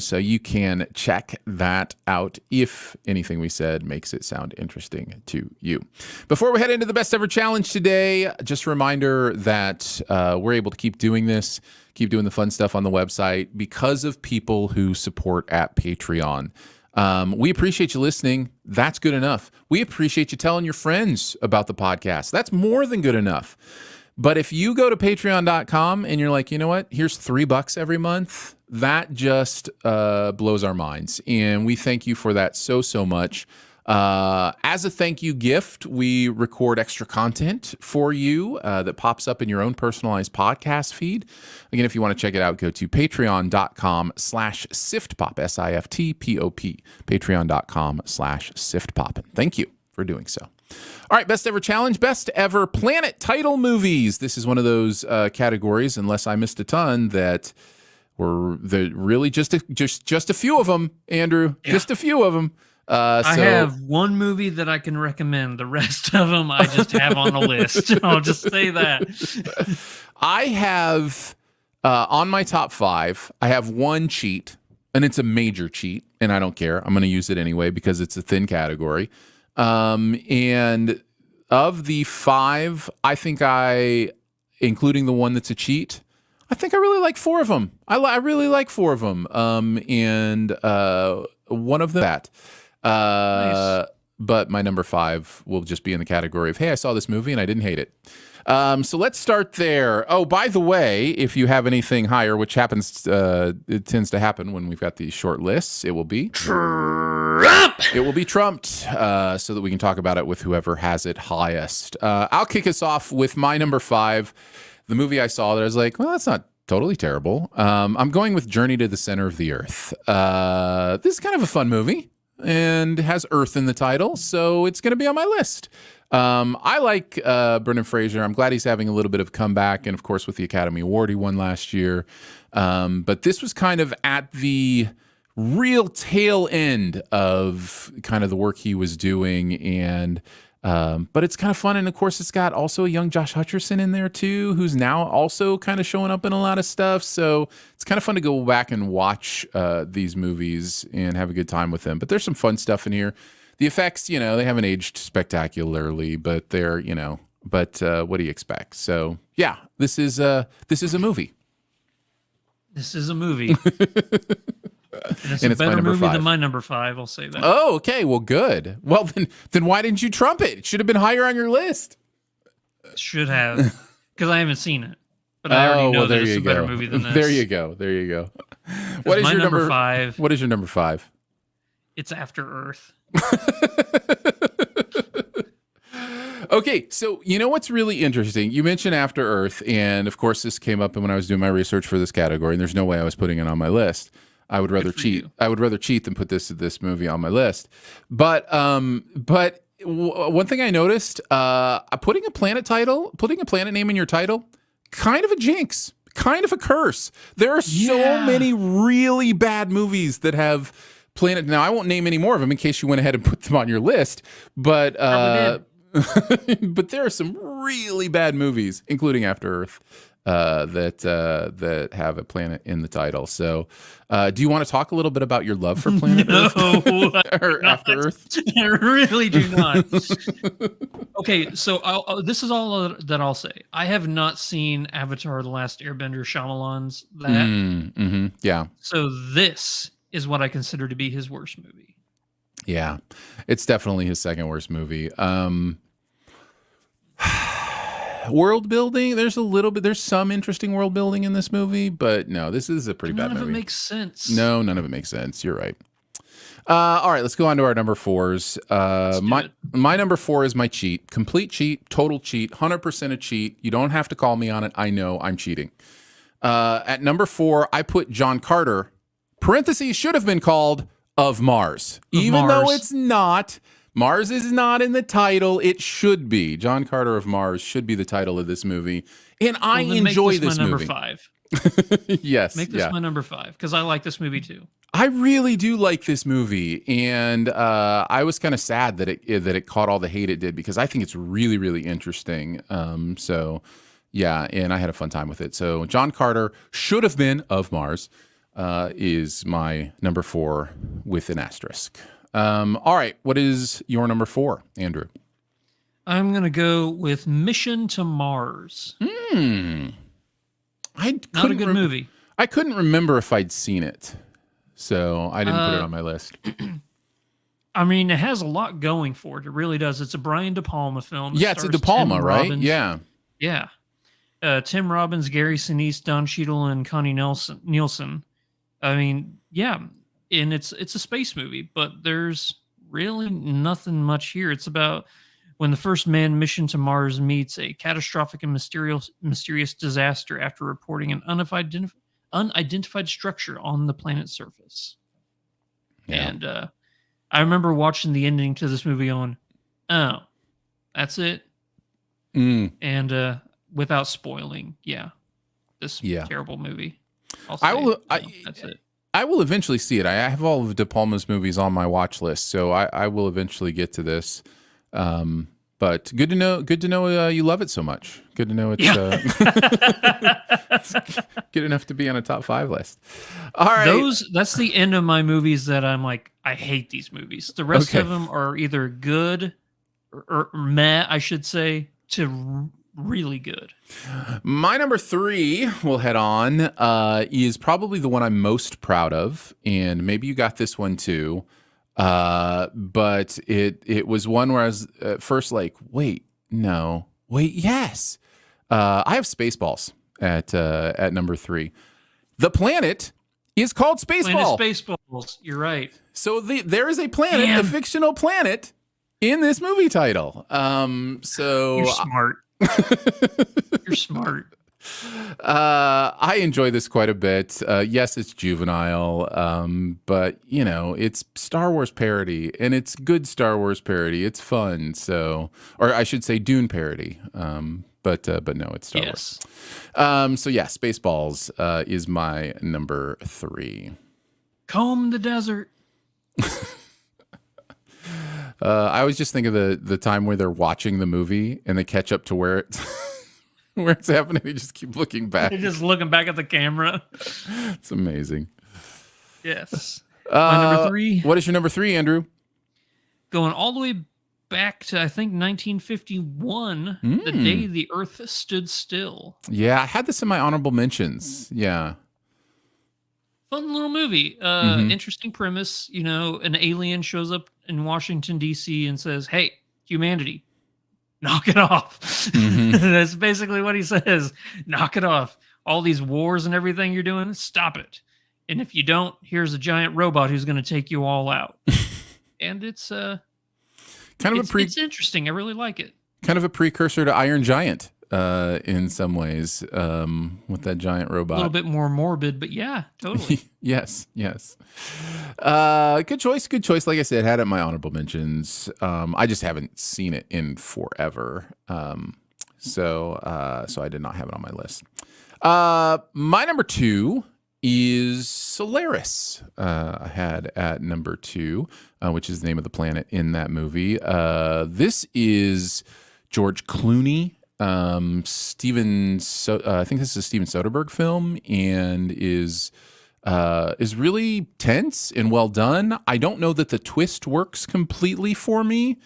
S1: so you can check that out if anything we said makes it sound interesting to you. Before we head into the best ever challenge today, just a reminder that we're able to keep doing this, keep doing the fun stuff on the website because of people who support at Patreon. We appreciate you listening. That's good enough. We appreciate you telling your friends about the podcast. That's more than good enough. But if you go to patreon.com and you're like, you know what, here's $3 every month, that just blows our minds. And we thank you for that so much. As a thank you gift, we record extra content for you that pops up in your own personalized podcast feed. Again, if you want to check it out, go to patreon.com/siftpop, SIFTPOP, patreon.com/siftpop. Thank you for doing so. All right, best ever challenge, best ever planet title movies. This is one of those categories, unless I missed a ton, that were really just a few of them, Andrew. Yeah. Just a few of them.
S2: I have one movie that I can recommend. The rest of them I just have on the list. I'll just say that.
S1: I have on my top 5, I have one cheat, and it's a major cheat, and I don't care. I'm going to use it anyway because it's a thin category. And of the 5, I think including the one that's a cheat, I think I really like 4 of them. I really like 4 of them. And one of them, that. Nice. But my number 5 will just be in the category of, hey, I saw this movie and I didn't hate it. So let's start there. Oh, by the way, if you have anything higher, which happens, it tends to happen when we've got these short lists, it will be Trump. It will be trumped, so that we can talk about it with whoever has it highest. I'll kick us off with my number 5, the movie I saw that I was like, well, that's not totally terrible. I'm going with Journey to the Center of the Earth. This is kind of a fun movie and has Earth in the title, so it's going to be on my list. I like Brendan Fraser. I'm glad he's having a little bit of comeback, and of course with the Academy Award he won last year. But this was kind of at the real tail end of kind of the work he was doing, and but it's kind of fun. And of course it's got also a young Josh Hutcherson in there too, who's now also kind of showing up in a lot of stuff. So it's kind of fun to go back and watch these movies and have a good time with them. But there's some fun stuff in here. The effects, they haven't aged spectacularly, but they're, but what do you expect? So yeah, this is a movie.
S2: This is a movie. And it's a better movie than my number 5, I'll say that.
S1: Oh, okay. Well, good. Well, then why didn't you trump it? It should have been higher on your list.
S2: Should have, because I haven't seen it. But I already know that it's a better movie than this.
S1: There you go. What is your number
S2: 5?
S1: What is your number 5?
S2: It's After Earth.
S1: Okay, so you know what's really interesting? You mentioned After Earth, and of course this came up when I was doing my research for this category, and there's no way I was putting it on my list. I would rather cheat. I would rather cheat than put this movie on my list. But one thing I noticed, putting a planet name in your title, kind of a jinx, kind of a curse. There are so many really bad movies that have planet. Now I won't name any more of them in case you went ahead and put them on your list. But but there are some really bad movies, including After Earth, that have a planet in the title. So, do you want to talk a little bit about your love for Planet Earth or After Earth?
S2: I really do not. Okay, so this is all that I'll say. I have not seen Avatar: The Last Airbender, Shyamalan's that.
S1: Yeah.
S2: So this is what I consider to be his worst movie.
S1: Yeah, it's definitely his second worst movie. World building, there's some interesting world building in this movie, but no, this is a pretty bad movie. None of it
S2: makes sense.
S1: No, none of it makes sense. You're right. All right, let's go on to our number 4s. My number 4 is my cheat. Complete cheat, total cheat, 100% a cheat. You don't have to call me on it. I know I'm cheating. At number 4, I put John Carter, parentheses, should have been called Of Mars. Even though it's not. Mars is not in the title. It should be. John Carter of Mars should be the title of this movie. And I enjoy this movie.
S2: Make this my number 5.
S1: Yes.
S2: Make this my number 5, because I like this movie too.
S1: I really do like this movie. And I was kind of sad that it caught all the hate it did, because I think it's really, really interesting. So, yeah, and I had a fun time with it. So John Carter should have been Of Mars is my number 4 with an asterisk. All right. What is your number 4, Andrew?
S2: I'm going to go with Mission to Mars.
S1: Not
S2: a good movie.
S1: I couldn't remember if I'd seen it, so I didn't put it on my list.
S2: I mean, it has a lot going for it. It really does. It's a Brian De Palma film.
S1: Yeah, it's a De Palma, right? Yeah.
S2: Yeah. Tim Robbins, Gary Sinise, Don Cheadle, and Connie Nielsen. I mean, yeah. And it's a space movie, but there's really nothing much here. It's about when the first manned mission to Mars meets a catastrophic and mysterious disaster after reporting an unidentified structure on the planet's surface.
S1: Yeah.
S2: And I remember watching the ending to this movie on, oh, that's it. And without spoiling, this terrible movie. That's it.
S1: I will eventually see it. I have all of De Palma's movies on my watch list, so I will eventually get to this. But good to know. Good to know you love it so much. Good to know it's, it's good enough to be on a top 5 list. All right,
S2: that's the end of my movies that I'm like, I hate these movies. The rest of them are either good or meh, I should say, to really good.
S1: My number 3, we'll head on, is probably the one I'm most proud of, and maybe you got this one too. But it was one where I was at first like, yes. I have Spaceballs at number 3. The planet is called Spaceball.
S2: Spaceballs. You're right.
S1: So there is a planet, a fictional planet, in this movie title. So
S2: you're smart. You're smart.
S1: I enjoy this quite a bit. Yes, it's juvenile, but it's Star Wars parody, and it's good Star Wars parody. It's fun. So, or I should say, Dune parody. But no, it's Star Wars. So yeah, Spaceballs is my number 3.
S2: Comb the desert.
S1: I always just think of the time where they're watching the movie and they catch up to where it's happening. They just keep looking back.
S2: They're just looking back at the camera.
S1: It's amazing.
S2: Yes. My number 3.
S1: What is your number 3, Andrew?
S2: Going all the way back to, I think, 1951, the day the Earth stood still.
S1: Yeah, I had this in my honorable mentions. Yeah.
S2: Fun little movie. Interesting premise. An alien shows up in Washington, D.C. and says, hey, humanity, knock it off. That's basically what he says. Knock it off. All these wars and everything you're doing, stop it. And if you don't, here's a giant robot who's going to take you all out. And it's it's interesting. I really like it.
S1: Kind of a precursor to Iron Giant in some ways, with that giant robot.
S2: A little bit more morbid, but yeah, totally.
S1: Yes. Good choice. Like I said, had it in my honorable mentions. I just haven't seen it in forever. So I did not have it on my list. My number 2 is Solaris. I had at number 2, which is the name of the planet in that movie. This is George Clooney. I think this is a Steven Soderbergh film, and is really tense and well done. I don't know that the twist works completely for me,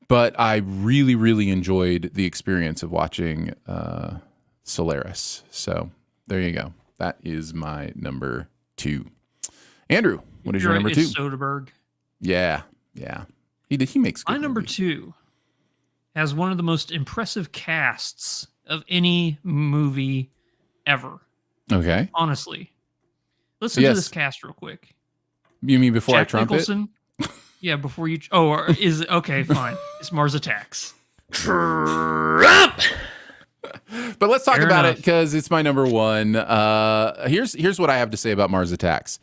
S1: but I really, really enjoyed the experience of watching Solaris. So there you go. That is my number 2. Andrew, what is your number 2?
S2: Soderbergh.
S1: Yeah. He makes good
S2: My number
S1: movies.
S2: 2 has one of the most impressive casts of any movie ever.
S1: Okay.
S2: Honestly. Listen to this cast real quick.
S1: You mean before
S2: Jack
S1: I trumpet?
S2: Nicholson. Yeah, before you... or is it... Okay, fine. It's Mars Attacks.
S1: Trump! But let's talk about it, because it's my number 1. Here's what I have to say about Mars Attacks.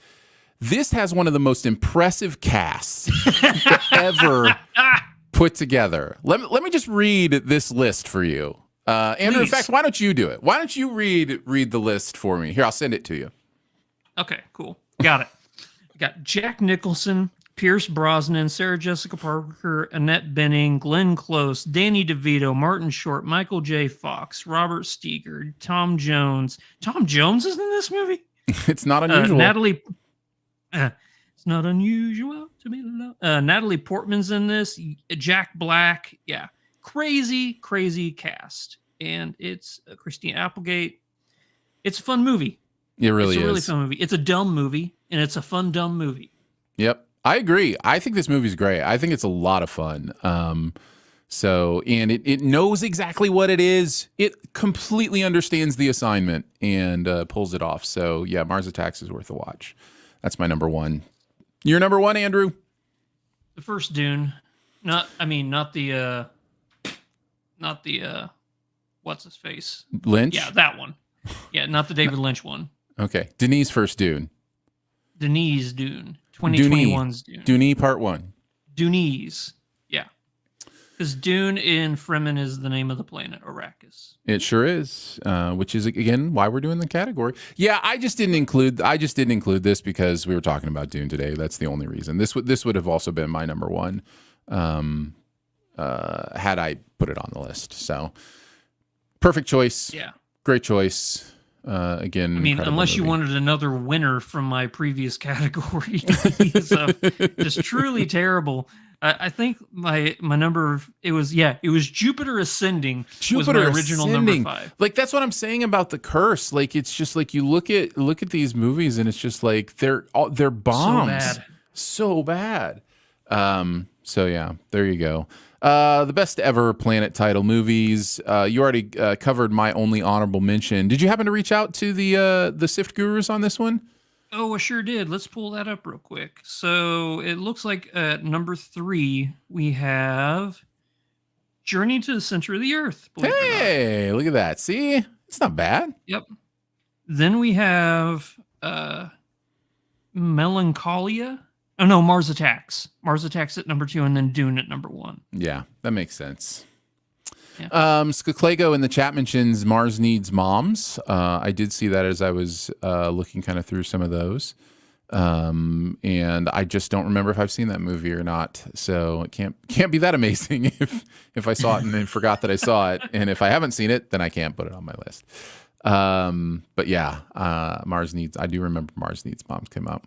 S1: This has one of the most impressive casts ever put together. Let me just read this list for you. Andrew, in fact, why don't you do it? Why don't you read the list for me? Here, I'll send it to you.
S2: Okay, cool. Got it. Got Jack Nicholson, Pierce Brosnan, Sarah Jessica Parker, Annette Bening, Glenn Close, Danny DeVito, Martin Short, Michael J. Fox, Robert Steger, Tom Jones. Tom Jones is in this movie?
S1: It's not unusual.
S2: It's not unusual to be loved. Natalie Portman's in this. Jack Black. Yeah. Crazy cast. And it's Christine Applegate. It's a fun movie.
S1: It really is.
S2: It's a really fun movie. It's a dumb movie, and it's a fun, dumb movie.
S1: Yep. I agree. I think this movie's great. I think it's a lot of fun. And it knows exactly what it is. It completely understands the assignment and pulls it off. So yeah, Mars Attacks is worth a watch. That's my number 1. Your number 1, Andrew?
S2: The first Dune. Not the what's his face?
S1: Lynch?
S2: Yeah, that one. Yeah, not the David Lynch one.
S1: Okay. Denis' first Dune.
S2: Denis Dune.
S1: Dune.
S2: 2021's Dune.
S1: Dune Part 1.
S2: Dunes. Yeah. Because Dune in Fremen is the name of the planet, Arrakis.
S1: It sure is, which is again why we're doing the category. Yeah, I just didn't include this because we were talking about Dune today. That's the only reason. This would have also been my number one had I put it on the list. So perfect choice.
S2: Yeah.
S1: Great choice. Again,
S2: I mean, unless
S1: movie.
S2: you wanted another winner from my previous category, so just truly terrible. I think my number it was Jupiter Ascending. Was my original
S1: Ascending.
S2: number 5.
S1: Like that's what I'm saying about The Curse. Like it's just like you look at these movies and it's just like they're bombs. So bad. So yeah, there you go. The best ever Planet title movies. You already covered my only honorable mention. Did you happen to reach out to the Sift Gurus on this one?
S2: Oh, I sure did. Let's pull that up real quick. So it looks like at number 3 we have Journey to the Center of the Earth.
S1: Hey, look at that. See, it's not bad.
S2: Yep. Then we have Melancholia. Oh no, Mars Attacks. Mars Attacks at number 2, and then Dune at number 1.
S1: Yeah, that makes sense.
S2: Yeah.
S1: Skaklego in the chat mentions Mars Needs Moms. I did see that as I was looking kind of through some of those. And I just don't remember if I've seen that movie or not. So it can't be that amazing if I saw it and then forgot that I saw it. And if I haven't seen it, then I can't put it on my list. But yeah, I do remember Mars Needs Moms came out.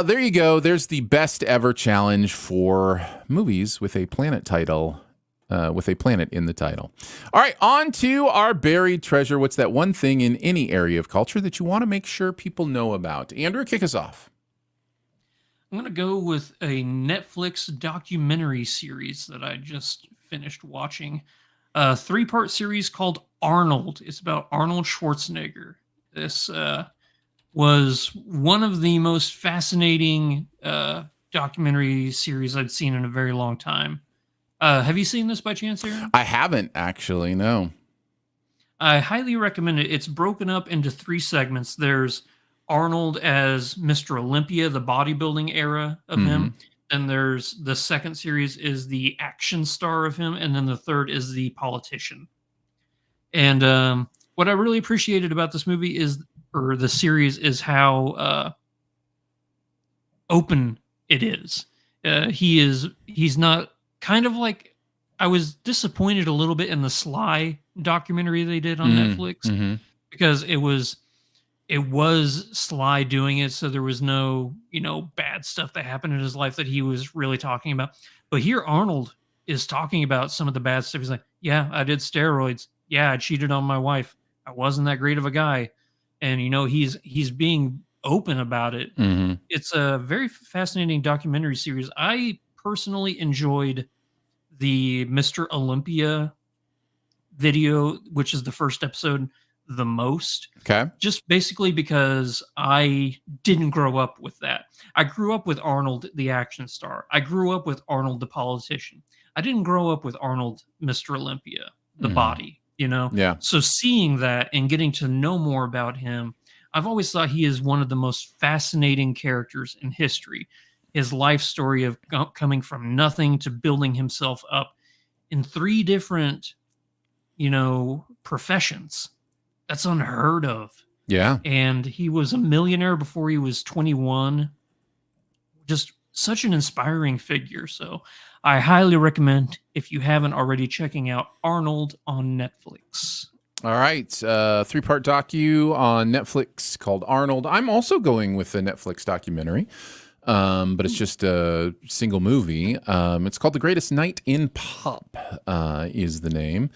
S1: There you go. There's the best ever challenge for movies with a planet title, with a planet in the title. All right, on to our buried treasure. What's that one thing in any area of culture that you want to make sure people know about? Andrew, kick us off.
S2: I'm going to go with a Netflix documentary series that I just finished watching. A 3-part series called Arnold. It's about Arnold Schwarzenegger. This was one of the most fascinating documentary series I'd seen in a very long time. Have you seen this by chance, Aaron?
S1: I haven't actually, no.
S2: I highly recommend it. It's broken up into 3 segments. There's Arnold as Mr. Olympia, the bodybuilding era of him. Then there's the second series is the action star of him. And then the third is the politician. And what I really appreciated about this movie or the series is how open it is. He's not kind of like, I was disappointed a little bit in the Sly documentary they did on Netflix because it was Sly doing it. So there was no, bad stuff that happened in his life that he was really talking about. But here Arnold is talking about some of the bad stuff. He's like, yeah, I did steroids. Yeah, I cheated on my wife. I wasn't that great of a guy. And, he's being open about it. It's a very fascinating documentary series. I personally enjoyed the Mr. Olympia video, which is the first episode, the most.
S1: Okay.
S2: Just basically because I didn't grow up with that. I grew up with Arnold, the action star. I grew up with Arnold, the politician. I didn't grow up with Arnold, Mr. Olympia, the body.
S1: Yeah.
S2: So seeing that and getting to know more about him, I've always thought he is one of the most fascinating characters in history. His life story of coming from nothing to building himself up in 3 different, professions. That's unheard of.
S1: Yeah.
S2: And he was a millionaire before he was 21. Just such an inspiring figure. So I highly recommend, if you haven't already, checking out Arnold on Netflix.
S1: All right. 3-part docu on Netflix called Arnold. I'm also going with a Netflix documentary, but it's just a single movie. It's called The Greatest Night in Pop is the name.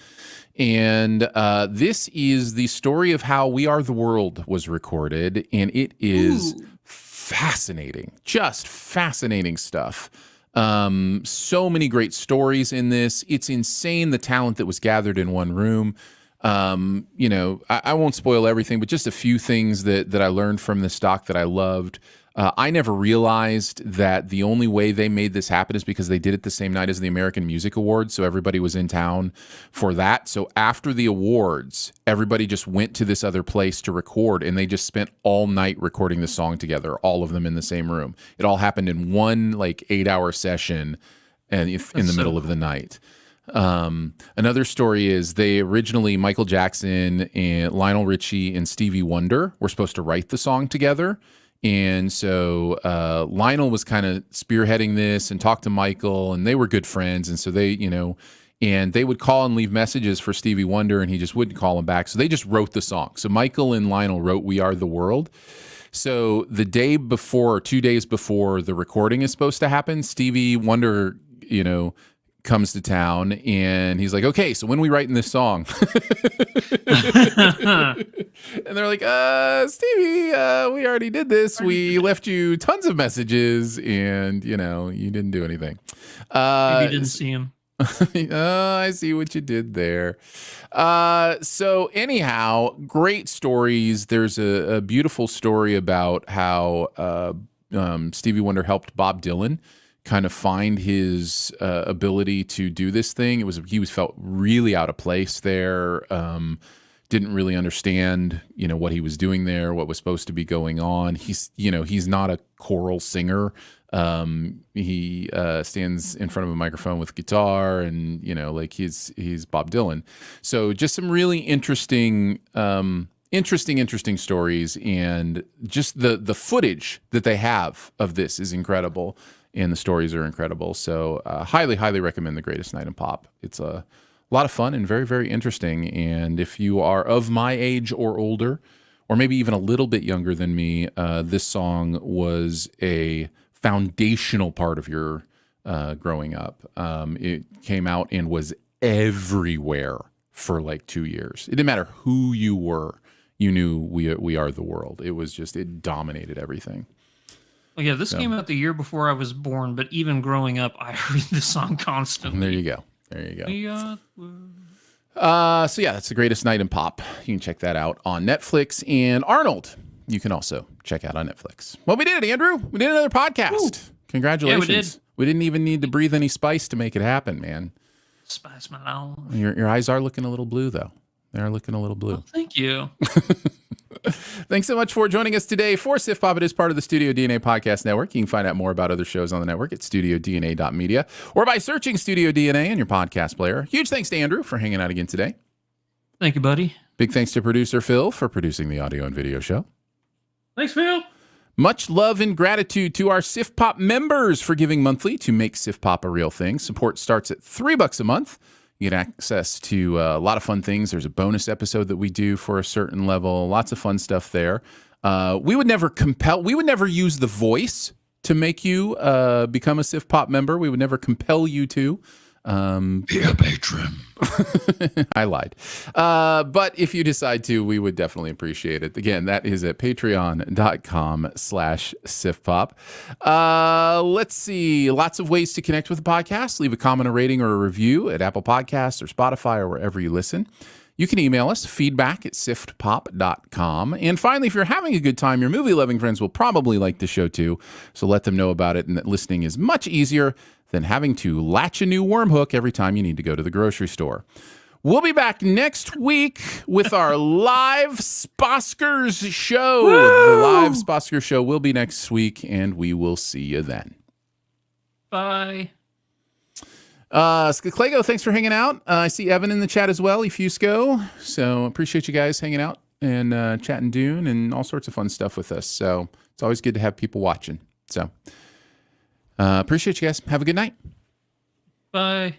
S1: And this is the story of how We Are the World was recorded. And it is fascinating, just fascinating stuff. So many great stories in this. It's insane the talent that was gathered in one room. I won't spoil everything, but just a few things that I learned from this doc that I loved. I never realized that the only way they made this happen is because they did it the same night as the American Music Awards, so everybody was in town for that. So after the awards, everybody just went to this other place to record, and they just spent all night recording the song together, all of them in the same room. It all happened in one 8-hour session, and in the middle of the night. Another story is Michael Jackson and Lionel Richie and Stevie Wonder were supposed to write the song together. And so Lionel was kind of spearheading this and talked to Michael, and they were good friends. And so and they would call and leave messages for Stevie Wonder, and he just wouldn't call him back. So they just wrote the song. So Michael and Lionel wrote "We Are the World." So the day before, or 2 days before the recording is supposed to happen, Stevie Wonder, comes to town, and he's like, "Okay, so when are we writing this song?" And they're like, Stevie, we already did this. We left you tons of messages, and you didn't do anything.
S2: Maybe you didn't see him.
S1: I see what you did there. So anyhow, great stories. There's a beautiful story about how Stevie Wonder helped Bob Dylan kind of find his ability to do this thing. He felt really out of place there. Didn't really understand, what he was doing there, what was supposed to be going on. He's not a choral singer. He stands in front of a microphone with guitar, and he's Bob Dylan. So just some really interesting stories, and just the footage that they have of this is incredible, and the stories are incredible. So highly recommend The Greatest Night in Pop. It's a lot of fun and very, very interesting. And if you are of my age or older, or maybe even a little bit younger than me, this song was a foundational part of your growing up. It came out and was everywhere for 2 years. It didn't matter who you were. You knew We Are the World. It dominated everything.
S2: Well, yeah, this came out the year before I was born, but even growing up, I heard this song constantly.
S1: There you go.
S2: We are the world.
S1: So yeah, that's The Greatest Night in Pop. You can check that out on Netflix. And Arnold, you can also check out on Netflix. Well, we did it, Andrew. We did another podcast. Woo. Congratulations.
S2: Yeah, we did.
S1: We didn't even need to breathe any spice to make it happen, man.
S2: Spaceman.
S1: Your eyes are looking a little blue, though. They are looking a little blue.
S2: Oh, thank you.
S1: Thanks so much for joining us today for SIF Pop. It is part of the Studio DNA Podcast Network. You can find out more about other shows on the network at studiodna.media or by searching Studio DNA in your podcast player. Huge thanks to Andrew for hanging out again today.
S2: Thank you, buddy.
S1: Big thanks to producer Phil for producing the audio and video show.
S2: Thanks, Phil.
S1: Much love and gratitude to our SIF Pop members for giving monthly to make SIF Pop a real thing. Support starts at $3 a month. You get access to a lot of fun things. There's a bonus episode that we do for a certain level. Lots of fun stuff there. We would never use the voice to make you become a SIF Pop member. We would never compel you to.
S3: Be a patron.
S1: I lied. But if you decide to, we would definitely appreciate it. Again, that is at patreon.com/SIFPop. Let's see. Lots of ways to connect with the podcast. Leave a comment, a rating, or a review at Apple Podcasts or Spotify or wherever you listen. You can email us, feedback@siftpop.com. And finally, if you're having a good time, your movie-loving friends will probably like the show too. So let them know about it, and that listening is much easier than having to latch a new worm hook every time you need to go to the grocery store. We'll be back next week with our live Sposkers show.
S2: Woo!
S1: The live Sposkers show will be next week, and we will see you then.
S2: Bye.
S1: Clego, thanks for hanging out. I see Evan in the chat as well, Efusco. So appreciate you guys hanging out and chatting Dune and all sorts of fun stuff with us. So it's always good to have people watching. So appreciate you guys. Have a good night.
S2: Bye.